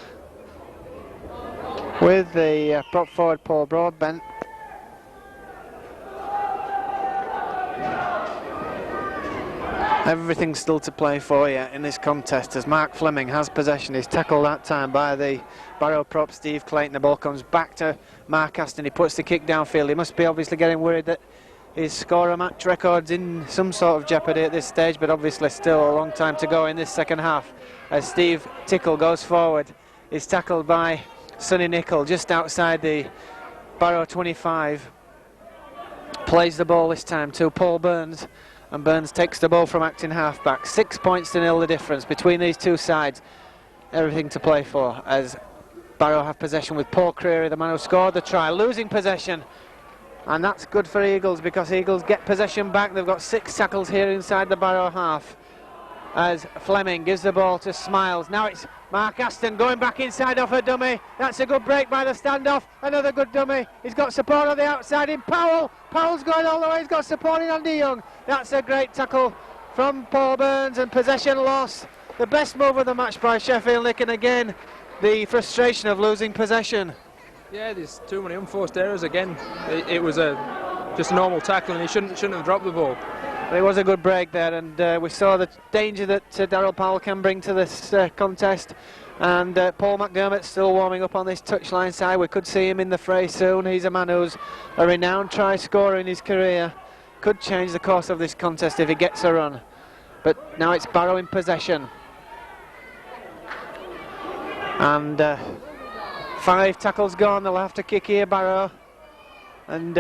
with the prop forward Paul Broadbent. Everything's still to play for you in this contest as Mark Fleming has possession. He's tackled that time by the Barrow prop Steve Clayton. The ball comes back to Mark Aston. He puts the kick downfield. He must be obviously getting worried that his scorer match record's in some sort of jeopardy at this stage, but obviously still a long time to go in this second half as Steve Tickle goes forward. He's tackled by Sonny Nichol just outside the Barrow 25. Plays the ball this time to Paul Burns, and Burns takes the ball from acting halfback. 6 points to nil the difference between these two sides. Everything to play for as Barrow have possession with Paul Creary, the man who scored the try, losing possession. And that's good for Eagles because Eagles get possession back. They've got 6 tackles here inside the Barrow half as Fleming gives the ball to Smiles. Now it's Mark Aston going back inside off a dummy. That's a good break by the standoff. Another good dummy. He's got support on the outside in Powell. Powell's going all the way. He's got support in Andy Young. That's a great tackle from Paul Burns and possession loss. The best move of the match by Sheffield, Nick, and again the frustration of losing possession. Yeah, there's too many unforced errors again. It was just a normal tackle and he shouldn't have dropped the ball. It was a good break there, and we saw the danger that Darryl Powell can bring to this contest. And Paul McDermott's still warming up on this touchline side. We could see him in the fray soon. He's a man who's a renowned try scorer in his career. Could change the course of this contest if he gets a run. But now it's Barrow in possession. And 5 tackles gone. They'll have to kick here, Barrow. And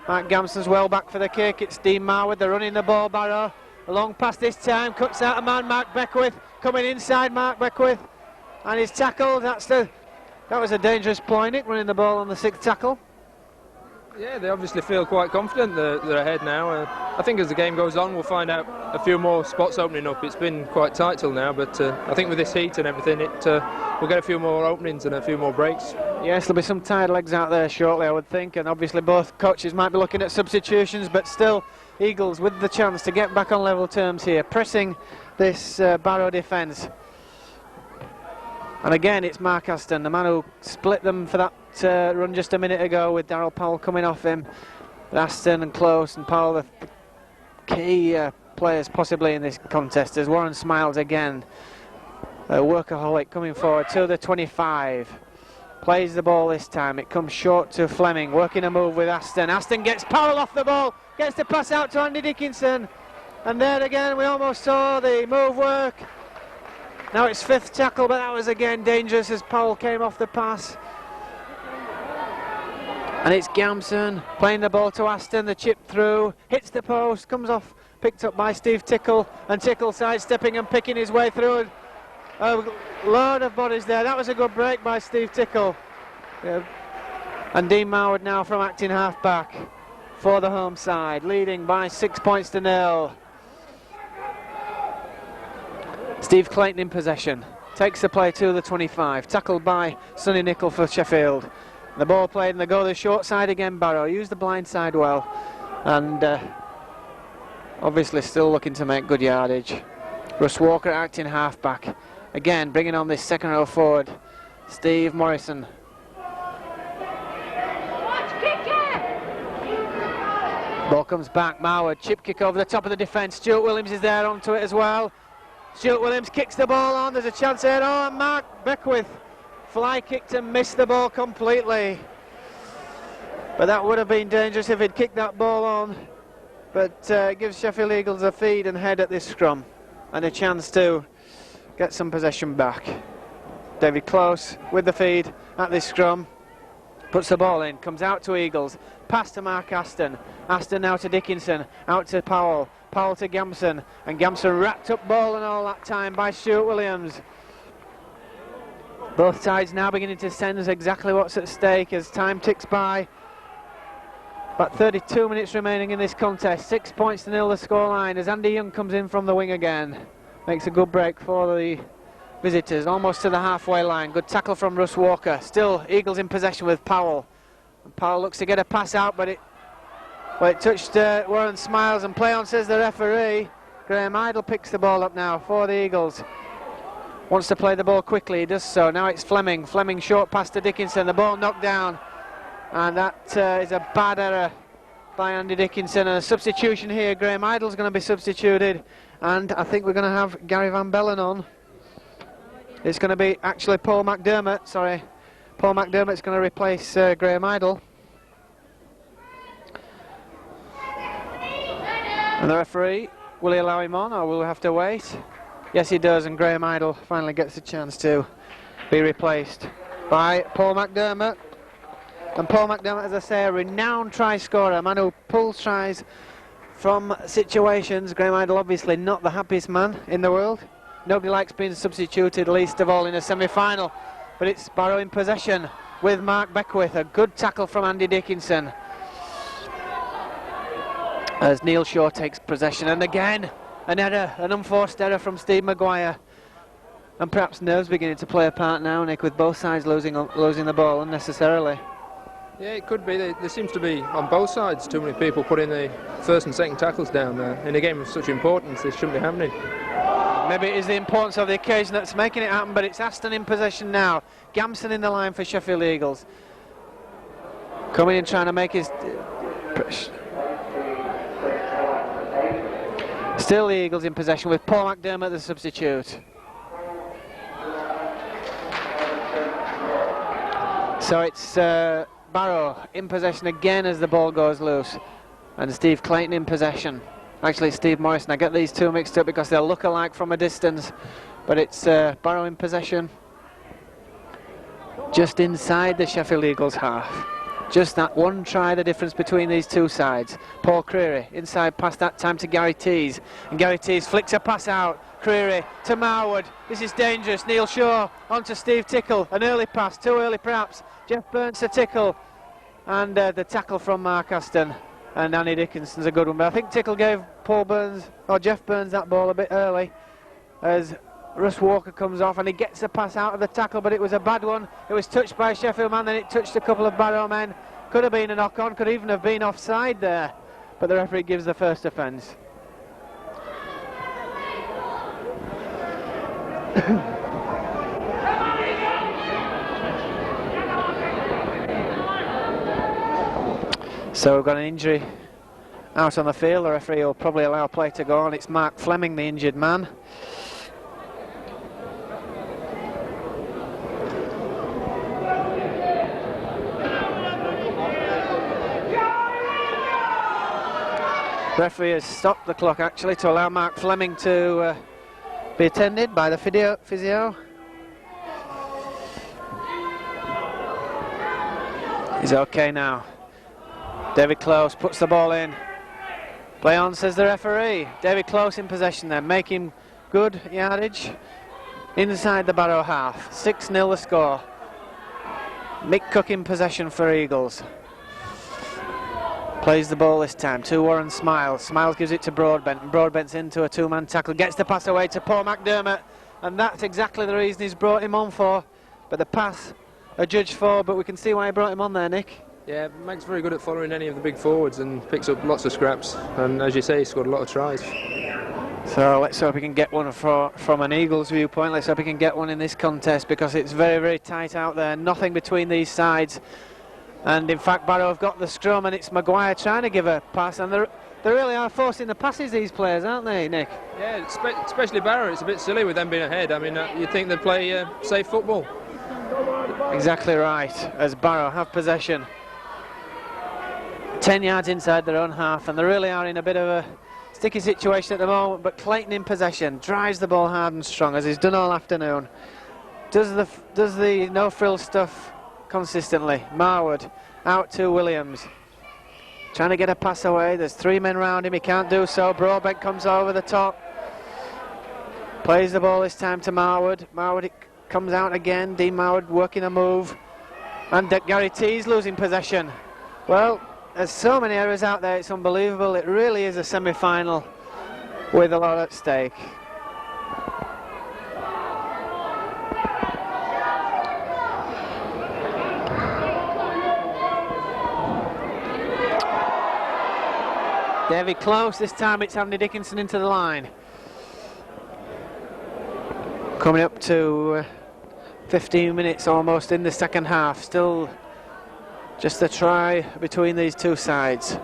Mark Gamson's well back for the kick. It's Dean Marwood, they're running the ball, Barrow. A long pass this time, cuts out a man, Mark Beckwith. Coming inside, Mark Beckwith. And he's tackled. That was a dangerous ploy, Nick, running the ball on the 6th tackle. Yeah, they obviously feel quite confident they're ahead now. I think as the game goes on, we'll find out a few more spots opening up. It's been quite tight till now, but I think with this heat and everything, we'll get a few more openings and a few more breaks. Yes, there'll be some tired legs out there shortly, I would think, and obviously both coaches might be looking at substitutions, but still, Eagles with the chance to get back on level terms here, pressing this Barrow defence. And again, it's Mark Aston, the man who split them for that run just a minute ago with Darryl Powell coming off him. But Aston and Close and Powell, the key players possibly in this contest, as Warren Smiles again, a workaholic, coming forward to the 25. Plays the ball this time, it comes short to Fleming, working a move with Aston. Aston gets Powell off the ball, gets the pass out to Andy Dickinson. And there again, we almost saw the move work. Now it's 5th tackle, but that was again dangerous as Powell came off the pass. And it's Gamson playing the ball to Aston, the chip through, hits the post, comes off, picked up by Steve Tickle, and Tickle sidestepping and picking his way through. A load of bodies there. That was a good break by Steve Tickle. Yeah. And Dean Marwood now from acting half-back for the home side, leading by 6 points to nil. Steve Clayton in possession, takes the play to the 25, tackled by Sonny Nichol for Sheffield. The ball played and they go the short side again, Barrow. Used the blind side well, and obviously still looking to make good yardage. Russ Walker acting half-back. Again, bringing on this second row forward, Steve Morrison. Ball comes back, Marwood, chip kick over the top of the defence. Stuart Williams is there onto it as well. Stuart Williams kicks the ball on, there's a chance here. Oh, and Mark Beckwith fly kicked and missed the ball completely. But that would have been dangerous if he'd kicked that ball on. But gives Sheffield Eagles a feed and head at this scrum and a chance to get some possession back. David Close with the feed at this scrum. Puts the ball in, comes out to Eagles. Pass to Mark Aston. Aston now to Dickinson. Out to Powell. Powell to Gamson. And Gamson wrapped up ball and all that time by Stuart Williams. Both sides now beginning to sense exactly what's at stake as time ticks by. About 32 minutes remaining in this contest. 6 points to nil the scoreline as Andy Young comes in from the wing again. Makes a good break for the visitors, almost to the halfway line. Good tackle from Russ Walker. Still Eagles in possession with Powell. And Powell looks to get a pass out, but it touched Warren Smiles and play on, says the referee. Graham Idle picks the ball up now for the Eagles. wants to play the ball quickly. He does so. Now it's Fleming. Fleming short pass to Dickinson. The ball knocked down. And that is a bad error by Andy Dickinson. And a substitution here. Graham Idle's going to be substituted. And I think we're going to have Gary Van Bellen on. It's going to be actually Paul McDermott. Sorry. Paul McDermott's going to replace Graham Idle. And the referee, will he allow him on or will we have to wait? Yes, he does, and Graham Idle finally gets a chance to be replaced by Paul McDermott. And Paul McDermott, as I say, a renowned try scorer, a man who pulls tries from situations. Graham Idle obviously not the happiest man in the world. Nobody likes being substituted, least of all in a semi-final. But it's Barrow in possession with Mark Beckwith. A good tackle from Andy Dickinson. As Neil Shaw takes possession, and again an error, an unforced error from Steve Maguire. And perhaps nerves beginning to play a part now, Nick, with both sides losing the ball unnecessarily. Yeah, it could be. There seems to be, on both sides, too many people putting the first and second tackles down there. In a game of such importance, this shouldn't be happening. Maybe it is the importance of the occasion that's making it happen, but it's Aston in possession now. Gamson in the line for Sheffield Eagles. Coming in trying to make his... Still the Eagles in possession with Paul McDermott the substitute. So it's Barrow in possession again as the ball goes loose. And Steve Clayton in possession. Actually, Steve Morrison. I get these two mixed up because they'll look alike from a distance. But it's Barrow in possession. Just inside the Sheffield Eagles half. Just that one try the difference between these two sides. Paul Creary inside pass that time to Gary Tees. And Gary Tees flicks a pass out. Creary to Marwood. This is dangerous. Neil Shaw onto Steve Tickle. An early pass, too early perhaps. Jeff Burns to Tickle. And the tackle from Mark Aston. And Andy Dickinson's a good one. But I think Tickle gave Jeff Burns that ball a bit early. As Russ Walker comes off and he gets the pass out of the tackle, but it was a bad one. It was touched by a Sheffield man, then it touched a couple of Barrow men. Could have been a knock-on, could even have been offside there. But the referee gives the first offence. So we've got an injury out on the field. The referee will probably allow play to go on. It's Mark Fleming, the injured man. Referee has stopped the clock actually to allow Mark Fleming to be attended by the physio. He's okay now. David Close puts the ball in. Play on, says the referee. David Close in possession then, making good yardage inside the Barrow half. 6-0 the score. Mick Cook in possession for Eagles. Plays the ball this time to Warren Smiles. Smiles gives it to Broadbent, and Broadbent's into a two-man tackle. Gets the pass away to Paul McDermott, and that's exactly the reason he's brought him on for. But the pass adjudged for, but we can see why he brought him on there, Nick. Yeah, Mac's very good at following any of the big forwards and picks up lots of scraps. And as you say, he scored a lot of tries. So let's hope he can get one from an Eagles viewpoint. Let's hope he can get one in this contest because it's very, very tight out there. Nothing between these sides. And in fact, Barrow have got the scrum, and it's Maguire trying to give a pass, and they really are forcing the passes, these players, aren't they, Nick? Yeah, especially Barrow. It's a bit silly with them being ahead. I mean, you'd think they'd play safe football. Exactly right, as Barrow have possession. 10 yards inside their own half, and they really are in a bit of a sticky situation at the moment, but Clayton in possession, drives the ball hard and strong, as he's done all afternoon. Does the no-frill stuff consistently. Marwood out to Williams, trying to get a pass away. There's three men round him, he can't do so. Broadbent comes over the top, plays the ball this time to Marwood. Marwood, it comes out again. Dean Marwood working a move, and Gary Tees losing possession. Well, there's so many errors out there, it's unbelievable. It really is a semi-final with a lot at stake. David Close, this time it's Andy Dickinson into the line. Coming up to 15 minutes almost in the second half. Still just a try between these two sides.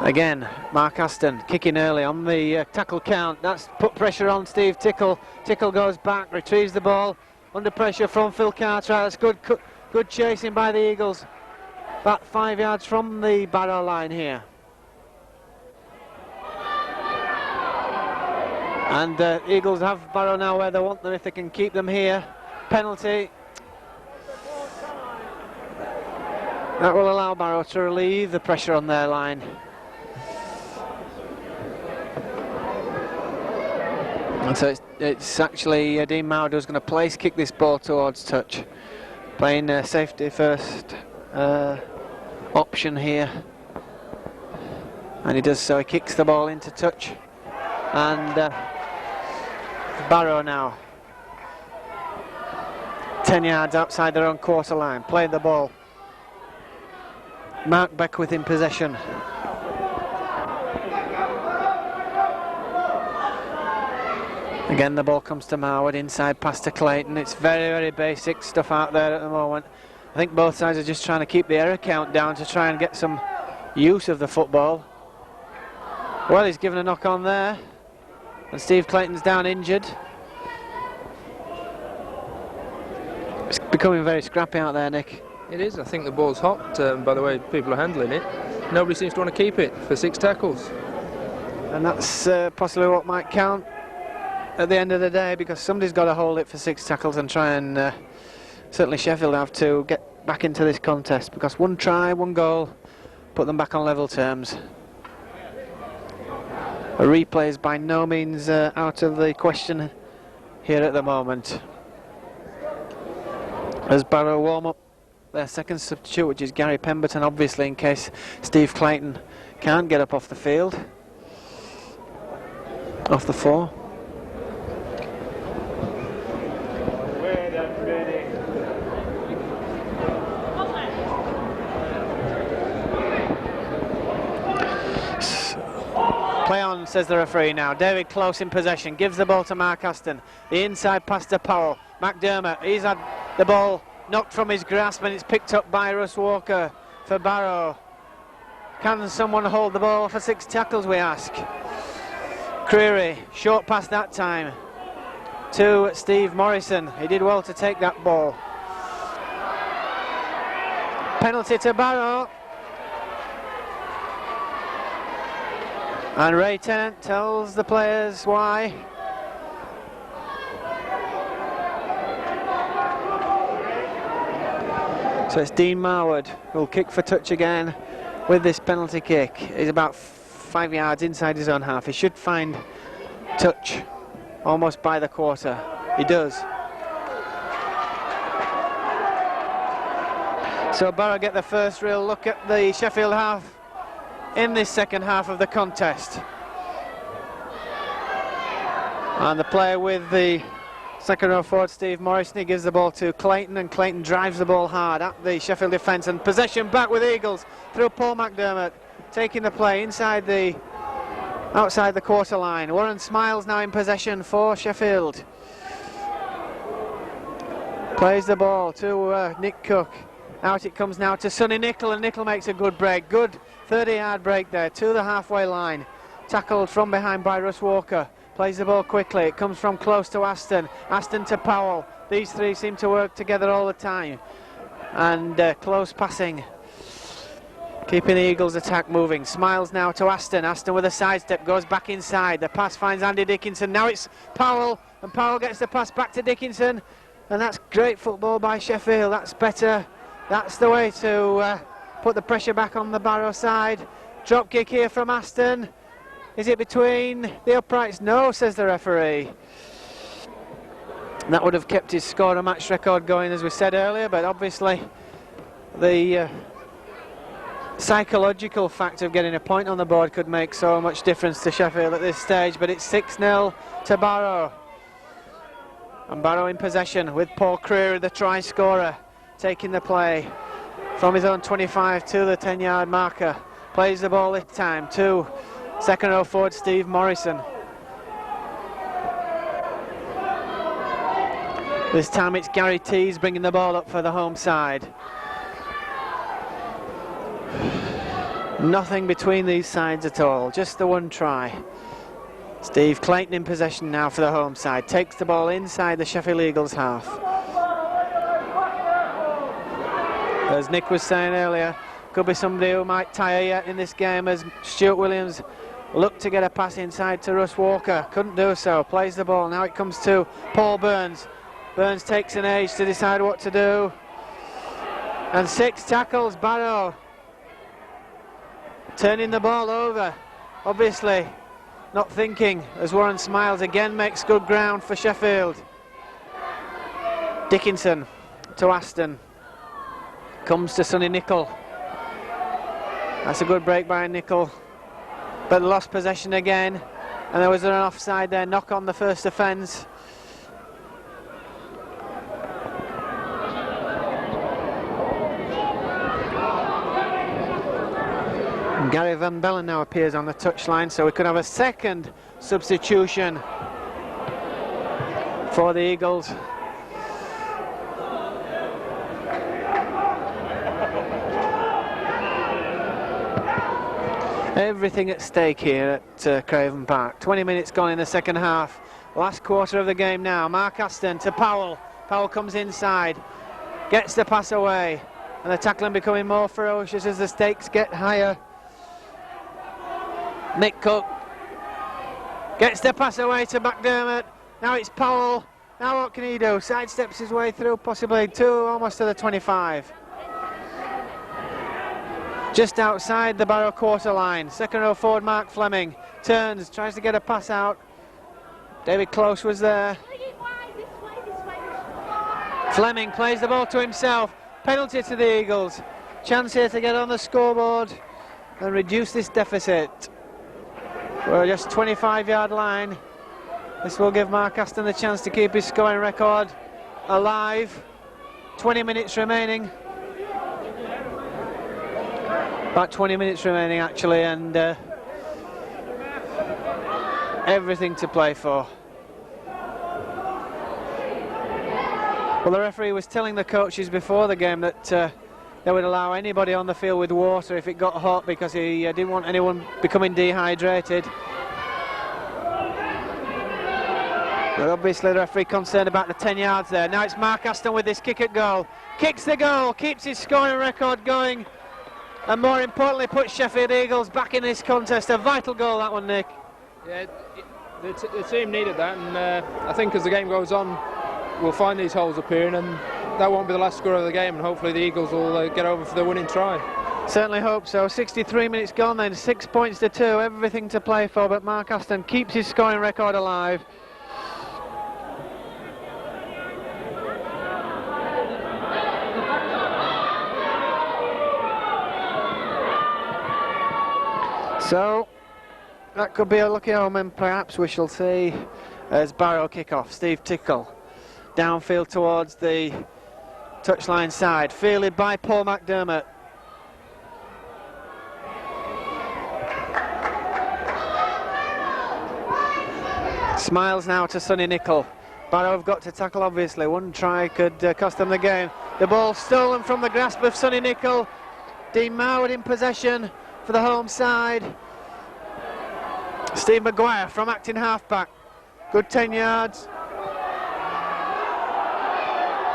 Again, Mark Aston kicking early on the tackle count. That's put pressure on Steve Tickle. Tickle goes back, retrieves the ball. Under pressure from Phil Cartwright. That's good chasing by the Eagles. About 5 yards from the Barrow line here. And Eagles have Barrow now where they want them if they can keep them here. Penalty. That will allow Barrow to relieve the pressure on their line. And so it's actually Dean Mauder who's going to place kick this ball towards touch. Playing safety first option here. And he does so, he kicks the ball into touch. And Barrow now 10 yards outside their own quarter line, playing the ball. Mark Beckwith in possession. Again, the ball comes to Marwood, inside pass to Clayton. It's very, very basic stuff out there at the moment. I think both sides are just trying to keep the error count down to try and get some use of the football. Well, he's given a knock on there. And Steve Clayton's down injured. It's becoming very scrappy out there, Nick. It is. I think the ball's hot, by the way people are handling it. Nobody seems to want to keep it for 6 tackles. And that's possibly what might count at the end of the day, because somebody's got to hold it for 6 tackles and try and certainly Sheffield have to get back into this contest, because one try, one goal, put them back on level terms. A replay is by no means out of the question here at the moment. As Barrow warm up their second substitute, which is Gary Pemberton, obviously in case Steve Clayton can't get up off the field, off the floor. Play on, says the referee now. David Close in possession, gives the ball to Mark Aston. The inside pass to Powell. McDermott, he's had the ball knocked from his grasp and it's picked up by Russ Walker for Barrow. Can someone hold the ball for 6 tackles, we ask? Creary, short pass that time to Steve Morrison. He did well to take that ball. Penalty to Barrow. And Ray Tennant tells the players why. So it's Dean Marwood who'll kick for touch again with this penalty kick. He's about 5 yards inside his own half. He should find touch almost by the quarter. He does. So Barrow get the first real look at the Sheffield half in this second half of the contest. And the player with the second row forward, Steve Morrison, he gives the ball to Clayton, and Clayton drives the ball hard at the Sheffield defence, and possession back with Eagles through Paul McDermott, taking the play outside the quarter line. Warren Smiles now in possession for Sheffield. Plays the ball to Nick Cook. Out it comes now to Sonny Nicol, and Nicol makes a good break. Good 30-yard break there to the halfway line. Tackled from behind by Russ Walker. Plays the ball quickly. It comes from Close to Aston. Aston to Powell. These three seem to work together all the time. And close passing, keeping the Eagles' attack moving. Smiles now to Aston. Aston with a sidestep goes back inside. The pass finds Andy Dickinson. Now it's Powell, and Powell gets the pass back to Dickinson. And that's great football by Sheffield. That's better. That's the way to put the pressure back on the Barrow side. Drop kick here from Aston. Is it between the uprights? No, says the referee. That would have kept his score and match record going, as we said earlier, but obviously the psychological factor of getting a point on the board could make so much difference to Sheffield at this stage. But it's 6-0 to Barrow. And Barrow in possession with Paul Creary, the try scorer. taking the play from his own 25 to the 10-yard marker. Plays the ball this time to second row forward Steve Morrison. This time it's Gary Tees bringing the ball up for the home side. Nothing between these sides at all, just the one try. Steve Clayton in possession now for the home side. Takes the ball inside the Sheffield Eagles half. As Nick was saying earlier, could be somebody who might tire yet in this game as Stuart Williams looked to get a pass inside to Russ Walker. Couldn't do so. Plays the ball. Now it comes to Paul Burns. Burns takes an age to decide what to do. And 6 tackles, Barrow. Turning the ball over. Obviously not thinking as Warren Smiles again makes good ground for Sheffield. Dickinson to Aston. Comes to Sonny Nicol. That's a good break by Nicol. But lost possession again. And there was an offside there, knock on the first offence. Gary Van Bellen now appears on the touchline, so we could have a second substitution for the Eagles. Everything at stake here at Craven Park. 20 minutes gone in the second half. Last quarter of the game now. Mark Aston to Powell. Powell comes inside, gets the pass away, and the tackling becoming more ferocious as the stakes get higher. Nick Cook gets the pass away to McDermott. Now it's Powell. Now what can he do? Sidesteps his way through, possibly almost to the 25. Just outside the Barrow quarter line. Second row forward Mark Fleming turns, tries to get a pass out. David Close was there. Fleming plays the ball to himself. Penalty to the Eagles. Chance here to get on the scoreboard and reduce this deficit. We're just 25-yard line. This will give Mark Aston the chance to keep his scoring record alive. 20 minutes remaining. About 20 minutes remaining actually, and everything to play for. Well, the referee was telling the coaches before the game that they would allow anybody on the field with water if it got hot, because he didn't want anyone becoming dehydrated. But obviously the referee concerned about the 10 yards there. Now it's Mark Aston with this kick at goal. Kicks the goal, keeps his scoring record going, and more importantly puts Sheffield Eagles back in this contest. A vital goal, that one, Nick. Yeah, the team needed that, and I think as the game goes on we'll find these holes appearing, and that won't be the last score of the game, and hopefully the Eagles will get over for the winning try. Certainly hope so. 63 minutes gone then, 6 points to 2, everything to play for, but Mark Aston keeps his scoring record alive. So that could be a lucky omen, perhaps we shall see, as Barrow kick off. Steve Tickle downfield towards the touchline side, fielded by Paul McDermott. Smiles now to Sonny Nicol. Barrow have got to tackle, obviously. One try could cost them the game. The ball stolen from the grasp of Sonny Nicol. Dean Marwood in possession for the home side. Steve Maguire from acting halfback. Good 10 yards.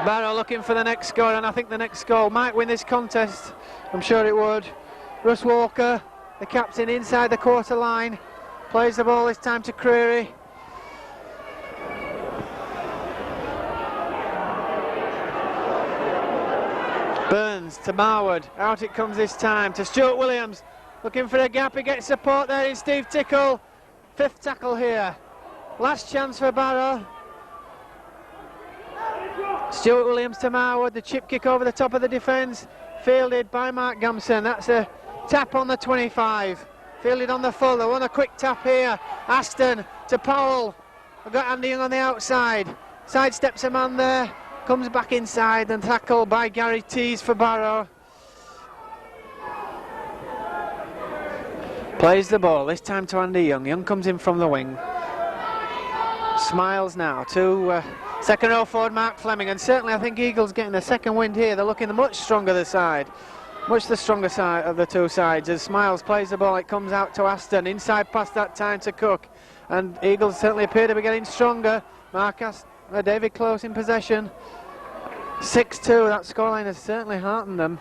Barrow looking for the next score, and I think the next goal might win this contest. I'm sure it would. Russ Walker, the captain, inside the quarter line. Plays the ball this time to Creary. Burns to Marwood. Out it comes this time to Stuart Williams. Looking for a gap, he gets support there in Steve Tickle. 5th tackle here. Last chance for Barrow. Stuart Williams to Marwood, the chip kick over the top of the defence, fielded by Mark Gamson. That's a tap on the 25, fielded on the full. They want a quick tap here. Aston to Powell. We've got Andy Young on the outside. Sidesteps a man there. comes back inside and tackled by Gary Tees for Barrow. Plays the ball, this time to Andy Young. Young comes in from the wing. Smiles now to second row forward Mark Fleming, and certainly I think Eagles getting a second wind here. They're looking the much stronger the side. Much the stronger side of the two sides. As Smiles plays the ball, it comes out to Aston. Inside pass that time to Cook. And Eagles certainly appear to be getting stronger. David Close in possession. 6-2, that scoreline has certainly heartened them.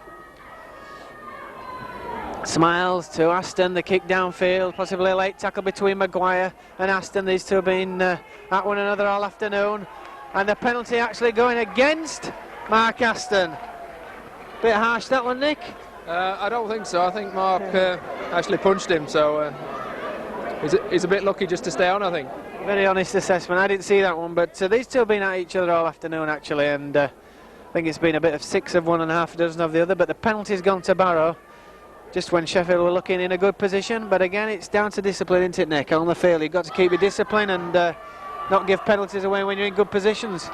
Smiles to Aston, the kick downfield, possibly a late tackle between Maguire and Aston. These two have been at one another all afternoon. And the penalty actually going against Mark Aston. Bit harsh that one, Nick? I don't think so. I think Mark actually punched him, so he's a bit lucky just to stay on, I think. Very honest assessment. I didn't see that one, but these two have been at each other all afternoon, actually, and I think it's been a bit of 6 of one and half a dozen of the other, but the penalty's gone to Barrow, just when Sheffield were looking in a good position. But again, it's down to discipline, isn't it, Nick? On the field, you've got to keep your discipline and not give penalties away when you're in good positions.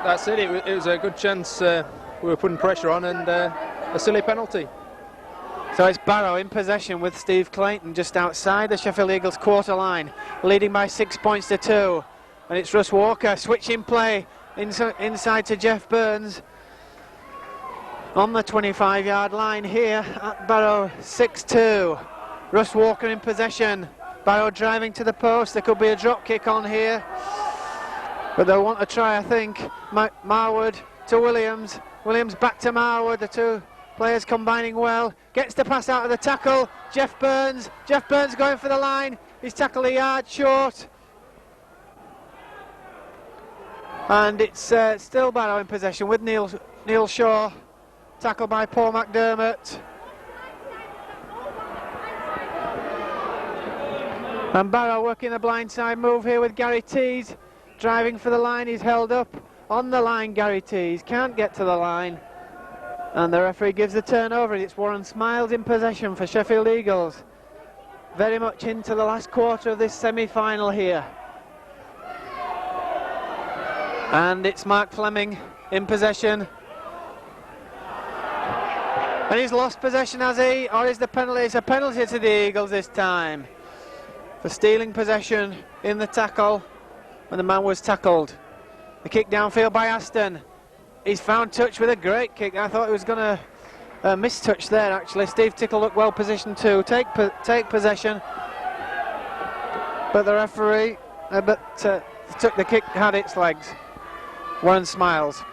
That's it. It was a good chance. We were putting pressure on, and a silly penalty. So it's Barrow in possession with Steve Clayton just outside the Sheffield Eagles quarter line, leading by 6 points to 2. And it's Russ Walker switching play inside to Jeff Burns on the 25-yard line here at Barrow. 6-2. Russ Walker in possession. Barrow driving to the post. There could be a drop kick on here, but they'll want to try, I think. Marwood to Williams. Williams back to Marwood. The two players combining well. Gets the pass out of the tackle. Jeff Burns going for the line. He's tackled a yard short. And it's still Barrow in possession with Neil Shaw. Tackled by Paul McDermott. And Barrow working the blindside move here with Gary Tees. Driving for the line, he's held up. On the line, Gary Tees can't get to the line, and the referee gives the turnover. It's Warren Smiles in possession for Sheffield Eagles. Very much into the last quarter of this semi-final here. And it's Mark Fleming in possession. And he's lost possession, has he? Or is the penalty? It's a penalty to the Eagles this time for stealing possession in the tackle when the man was tackled. The kick downfield by Aston. He's found touch with a great kick. I thought he was going to mistouch there, actually. Steve Tickle looked well positioned to take possession, but the referee took the kick, had its legs. Warren Smiles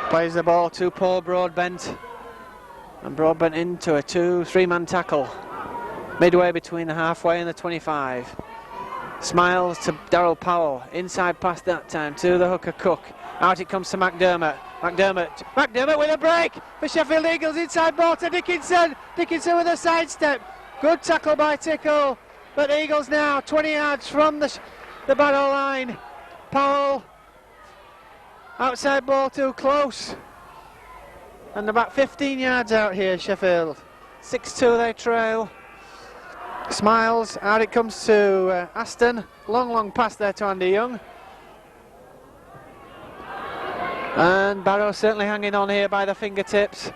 plays the ball to Paul Broadbent, and Broadbent into a 2-3-man tackle midway between the halfway and the 25. Smiles to Darryl Powell, inside pass that time to the hooker Cook. Out it comes to McDermott. McDermott with a break for Sheffield Eagles. Inside ball to Dickinson. Dickinson with a sidestep. Good tackle by Tickle. But Eagles now 20 yards from the Barrow line. Powell. Outside ball too close. And about 15 yards out here, Sheffield. 6-2 they trail. Smiles, out it comes to Aston. Long pass there to Andy Young. And Barrow certainly hanging on here by the fingertips.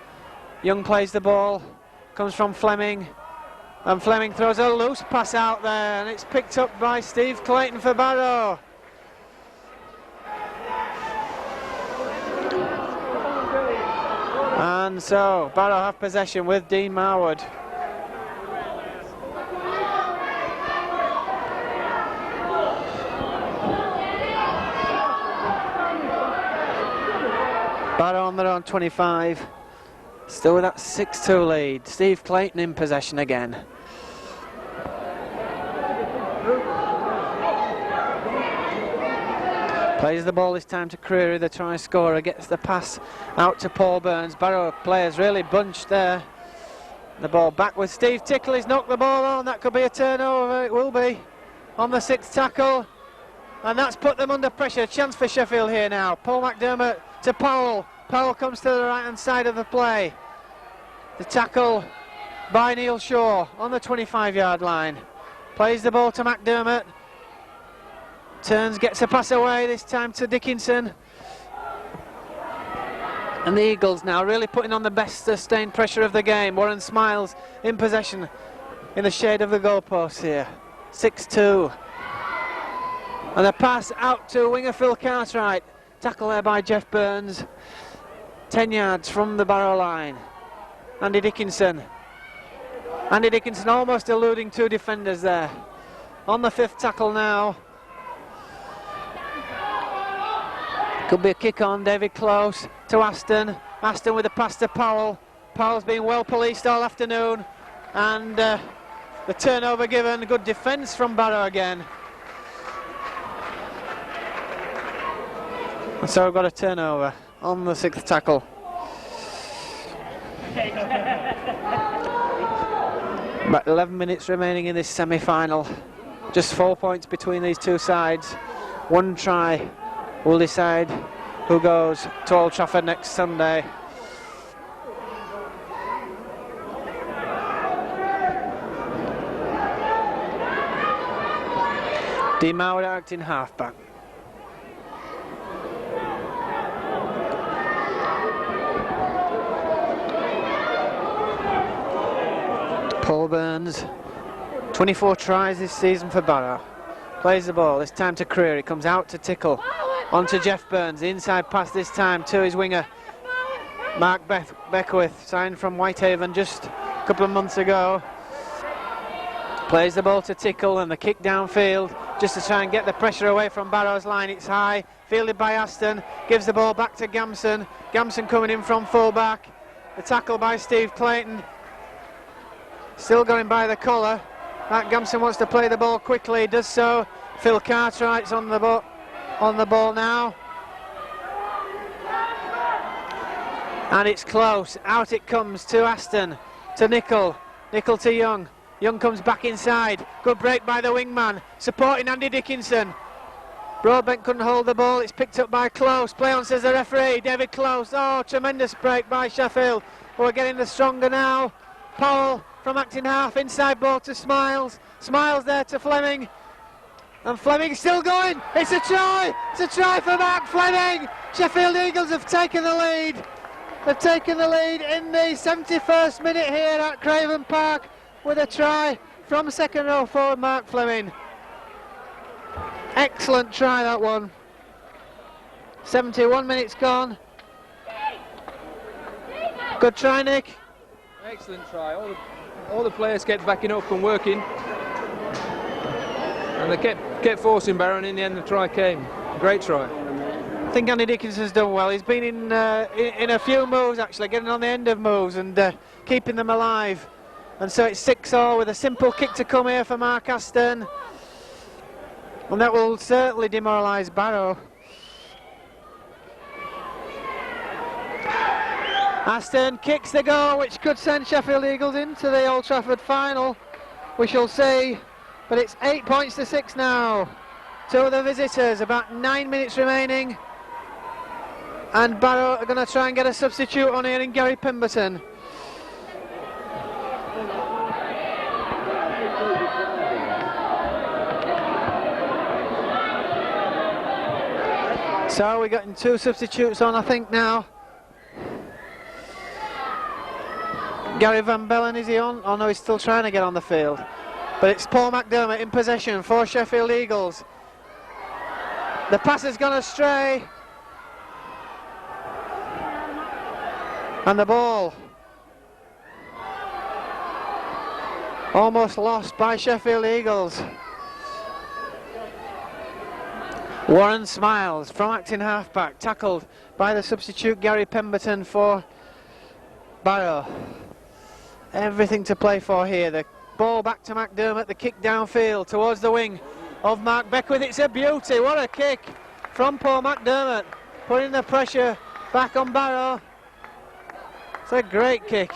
Young plays the ball, comes from Fleming, and Fleming throws a loose pass out there, and it's picked up by Steve Clayton for Barrow. And so Barrow have possession with Dean Marwood. Barrow on their own 25, still with that 6-2 lead. Steve Clayton in possession again. Plays the ball this time to Creary, the try scorer, gets the pass out to Paul Burns. Barrow players really bunched there. The ball back with Steve Tickle, he's knocked the ball on, that could be a turnover, it will be, on the 6th tackle. And that's put them under pressure. Chance for Sheffield here now. Paul McDermott to Powell. Powell comes to the right hand side of the play. The tackle by Neil Shaw on the 25-yard line. Plays the ball to McDermott. Turns, gets a pass away, this time to Dickinson. And the Eagles now really putting on the best sustained pressure of the game. Warren Smiles in possession in the shade of the goalposts here. 6-2. And a pass out to winger Phil Cartwright. Tackle there by Jeff Burns. 10 yards from the Barrow line. Andy Dickinson. Andy Dickinson almost eluding two defenders there. On the 5th tackle now. Could be a kick on. David Close to Aston. Aston with a pass to Powell. Powell's been well policed all afternoon. And the turnover given. Good defence from Barrow again. And so we've got a turnover on the 6th tackle. About 11 minutes remaining in this semi-final. Just 4 points between these two sides. One try will decide who goes to Old Trafford next Sunday. Dean Mauer acting halfback. Paul Burns, 24 tries this season for Barrow. Plays the ball, this time to Creer, it comes out to Tickle. On to Jeff Burns, the inside pass this time to his winger, Mark Beckwith, signed from Whitehaven just a couple of months ago. Plays the ball to Tickle and the kick downfield, just to try and get the pressure away from Barrow's line. It's high, fielded by Aston, gives the ball back to Gamson. Gamson coming in from full-back. The tackle by Steve Clayton. Still going by the collar. Matt Gamson wants to play the ball quickly, does so. Phil Cartwright's on the ball now. And it's close. Out it comes to Aston, to Nicol. Nicol to Young. Young comes back inside. Good break by the wingman, supporting Andy Dickinson. Broadbent couldn't hold the ball. It's picked up by Close. Play on, says the referee. David Close. Oh, tremendous break by Sheffield. We're getting the stronger now. Powell from acting half, inside ball to Smiles. Smiles there to Fleming. And Fleming still going. It's a try. It's a try for Mark Fleming. Sheffield Eagles have taken the lead. They've taken the lead in the 71st minute here at Craven Park with a try from second row forward Mark Fleming. Excellent try, that one. 71 minutes gone. Good try, Nick. Excellent try. All the players kept backing up and working, and they kept forcing Barrow, and in the end the try came. Great try. I think Andy Dickinson's done well. He's been in a few moves actually, getting on the end of moves and keeping them alive. And so it's 6-all with a simple kick to come here for Mark Aston. And that will certainly demoralise Barrow. Aston kicks the goal, which could send Sheffield Eagles into the Old Trafford final. We shall see. But it's 8 points to 6 now to the visitors. About 9 minutes remaining. And Barrow are going to try and get a substitute on here in Gary Pemberton. So we're getting two substitutes on, I think, now. Gary Van Bellen, is he on? Oh no, he's still trying to get on the field. But it's Paul McDermott in possession for Sheffield Eagles. The pass has gone astray. And the ball almost lost by Sheffield Eagles. Warren Smiles from acting halfback, tackled by the substitute Gary Pemberton for Barrow. Everything to play for here. The ball back to McDermott, the kick downfield towards the wing of Mark Beckwith. It's a beauty, what a kick from Paul McDermott, putting the pressure back on Barrow. It's a great kick.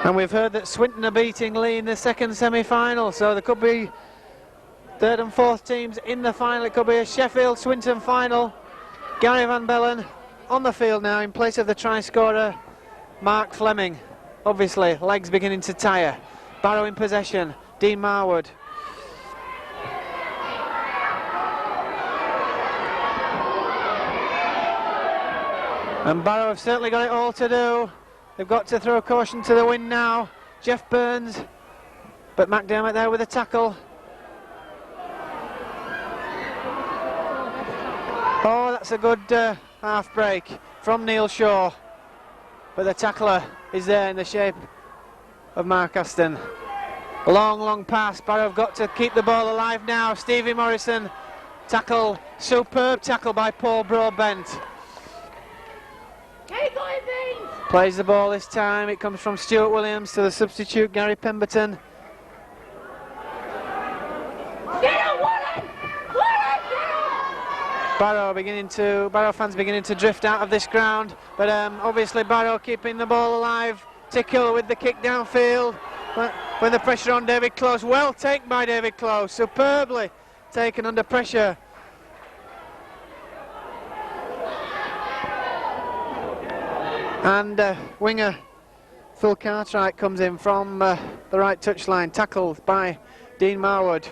And we've heard that Swinton are beating Lee in the second semi-final, so there could be third and fourth teams in the final. It could be a Sheffield-Swinton final. Gary Van Bellen on the field now in place of the try scorer Mark Fleming. Obviously, legs beginning to tire. Barrow in possession. Dean Marwood. And Barrow have certainly got it all to do. They've got to throw caution to the wind now. Jeff Burns, but McDermott there with a tackle. Oh, that's a good half break from Neil Shaw. But the tackler is there in the shape of Mark Aston. Long pass. Barrow have got to keep the ball alive now. Stevie Morrison tackle, superb tackle by Paul Broadbent. Plays the ball this time. It comes from Stuart Williams to the substitute Gary Pemberton. Barrow fans beginning to drift out of this ground, but obviously Barrow keeping the ball alive. Tickle with the kick downfield. When the pressure on David Close, well taken by David Close, superbly taken under pressure. And winger Phil Cartwright comes in from the right touchline, tackled by Dean Marwood.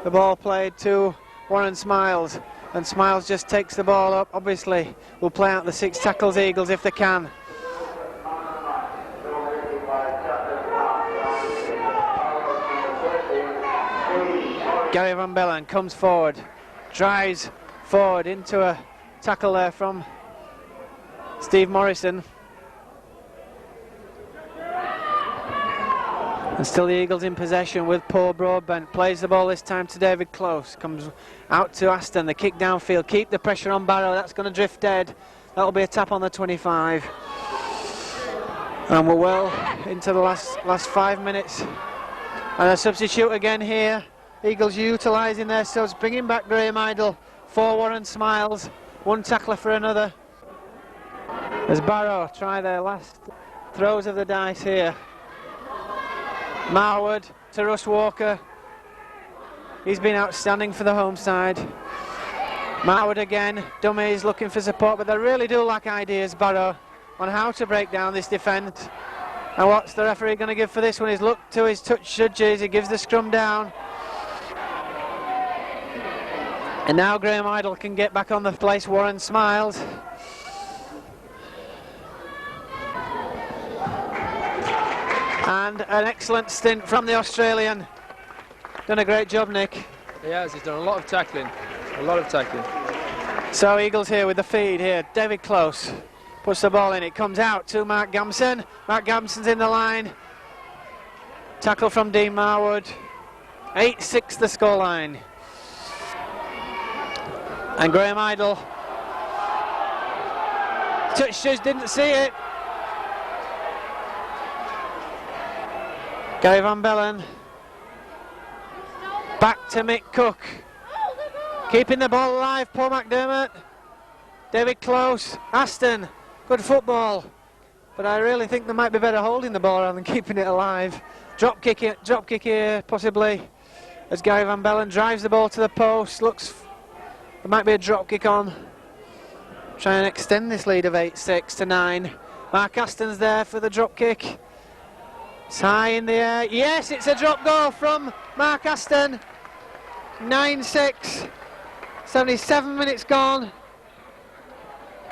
The ball played to Warren Smiles, and Smiles just takes the ball up. Obviously will play out the 6 tackles Eagles if they can. Gary Van Bellen comes forward, drives forward into a tackle there from Steve Morrison. And still the Eagles in possession with Paul Broadbent. Plays the ball this time to David Close. Comes out to Aston. The kick downfield. Keep the pressure on Barrow. That's going to drift dead. That'll be a tap on the 25. And we're well into the last 5 minutes. And a substitute again here. Eagles utilising their subs. Bringing back Graham Idle for Warren Smiles. One tackler for another. As Barrow try their last throws of the dice here. Marwood to Russ Walker. He's been outstanding for the home side. Marwood again, dummies looking for support, but they really do lack ideas, Barrow, on how to break down this defence. And what's the referee going to give for this one? He's looked to his touch judges, he gives the scrum down. And now Graham Idle can get back on the place. Warren Smiles. And an excellent stint from the Australian. Done a great job, Nick. He has, he's done a lot of tackling. So Eagles here with the feed here. David Close puts the ball in. It comes out to Mark Gamson. Mark Gamson's in the line. Tackle from Dean Marwood. 8-6 the scoreline. And Graham Idle. Touches, didn't see it. Gary Van Bellen. Back to Mick Cook. Keeping the ball alive, Paul McDermott. David Close. Aston. Good football. But I really think they might be better holding the ball rather than keeping it alive. Drop kick here, possibly. As Gary Van Bellen drives the ball to the post. Looks, there might be a drop kick on. Try and extend this lead of 8-6 to 9. Mark Aston's there for the drop kick. It's high in the air. Yes, it's a drop goal from Mark Aston. 9-6. 77 minutes gone.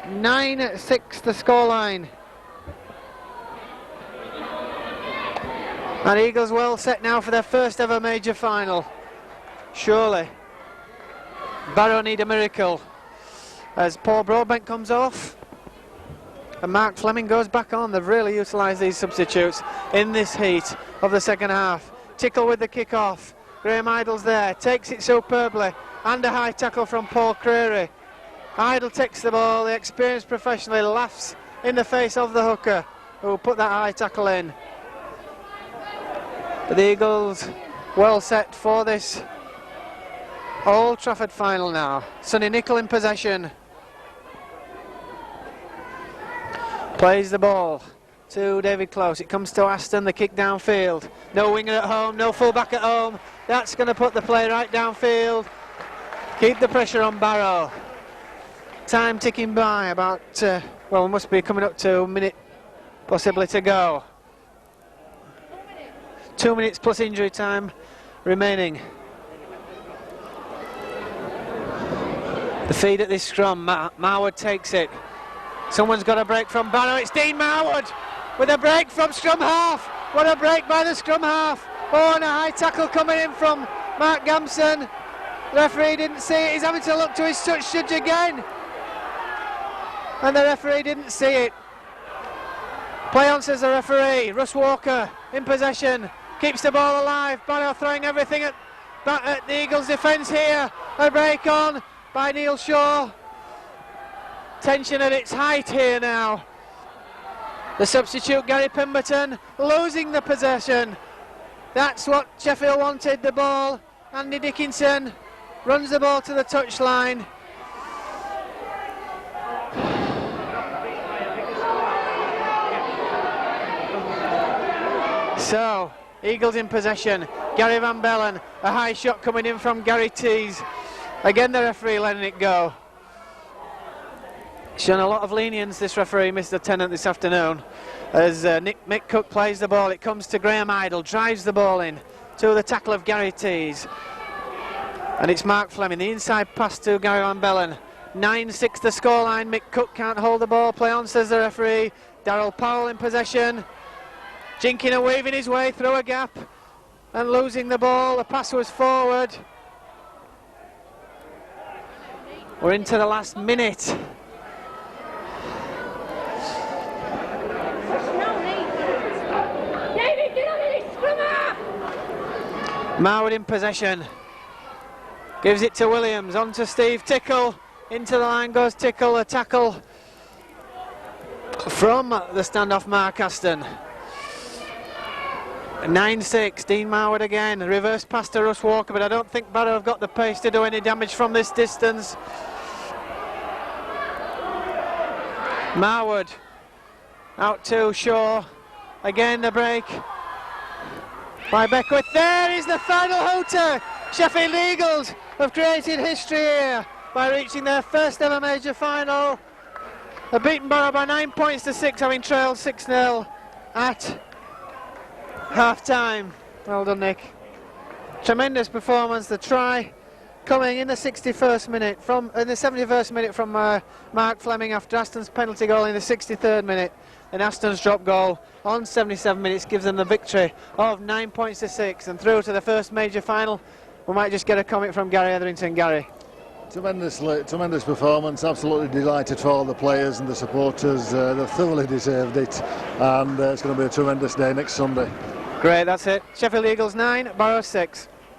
9-6 the scoreline. And Eagles well set now for their first ever major final. Surely. Barrow need a miracle. As Paul Broadbent comes off. And Mark Fleming goes back on. They've really utilised these substitutes in this heat of the second half. Tickle with the kick-off. Graham Idle's there, takes it superbly. And a high tackle from Paul Creary. Idle takes the ball, the experienced professionally laughs in the face of the hooker who put that high tackle in. But the Eagles well set for this Old Trafford final now. Sonny Nicol in possession. Plays the ball to David Close. It comes to Aston, the kick downfield. No winger at home, no fullback at home. That's going to put the play right downfield. Keep the pressure on Barrow. Time ticking by, about, well, we must be coming up to a minute possibly to go. 2 minutes plus injury time remaining. The feed at this scrum, Marwood takes it. Someone's got a break from Barrow. It's Dean Marwood with a break from scrum half. What a break by the scrum half. Oh, and a high tackle coming in from Mark Gamson. The referee didn't see it. He's having to look to his touch judge again. And the referee didn't see it. Play on, says the referee. Russ Walker in possession. Keeps the ball alive. Barrow throwing everything at the Eagles' defence here. A break on by Neil Shaw. Tension at its height here now. The substitute Gary Pemberton losing the possession. That's what Sheffield wanted, the ball. Andy Dickinson runs the ball to the touchline. So, Eagles in possession. Gary Van Bellen, a high shot coming in from Gary Tees. Again the referee letting it go. Shown a lot of lenience, this referee, Mr. Tennant, this afternoon. As Mick Cook plays the ball, it comes to Graham Idle, drives the ball in to the tackle of Gary Tees. And it's Mark Fleming, the inside pass to Gary Van Bellen. 9-6 the scoreline. Mick Cook can't hold the ball. Play on, says the referee. Darryl Powell in possession. Jinking and weaving his way through a gap and losing the ball. The pass was forward. We're into the last minute. Marwood in possession. Gives it to Williams. On to Steve Tickle. Into the line goes Tickle. A tackle from the standoff Mark Aston. 9-6, Dean Marwood again, reverse pass to Russ Walker, but I don't think Barrow have got the pace to do any damage from this distance. Marwood out to Shaw, again the break by Beckwith. There is the final hooter. Sheffield Eagles have created history here by reaching their first ever major final. They've beaten Barrow by 9 points to 6, having trailed 6-0 at half-time. Well done, Nick. Tremendous performance. The try coming in the 71st minute from the 71st minute from Mark Fleming after Aston's penalty goal in the 63rd minute. And Aston's drop goal on 77 minutes gives them the victory of 9 points to 6 and through to the first major final. We might just get a comment from Gary Etherington. Gary. Tremendous performance, absolutely delighted for all the players and the supporters. They've thoroughly deserved it, and it's going to be a tremendous day next Sunday. Great, that's it. Sheffield Eagles 9, Barrow 6.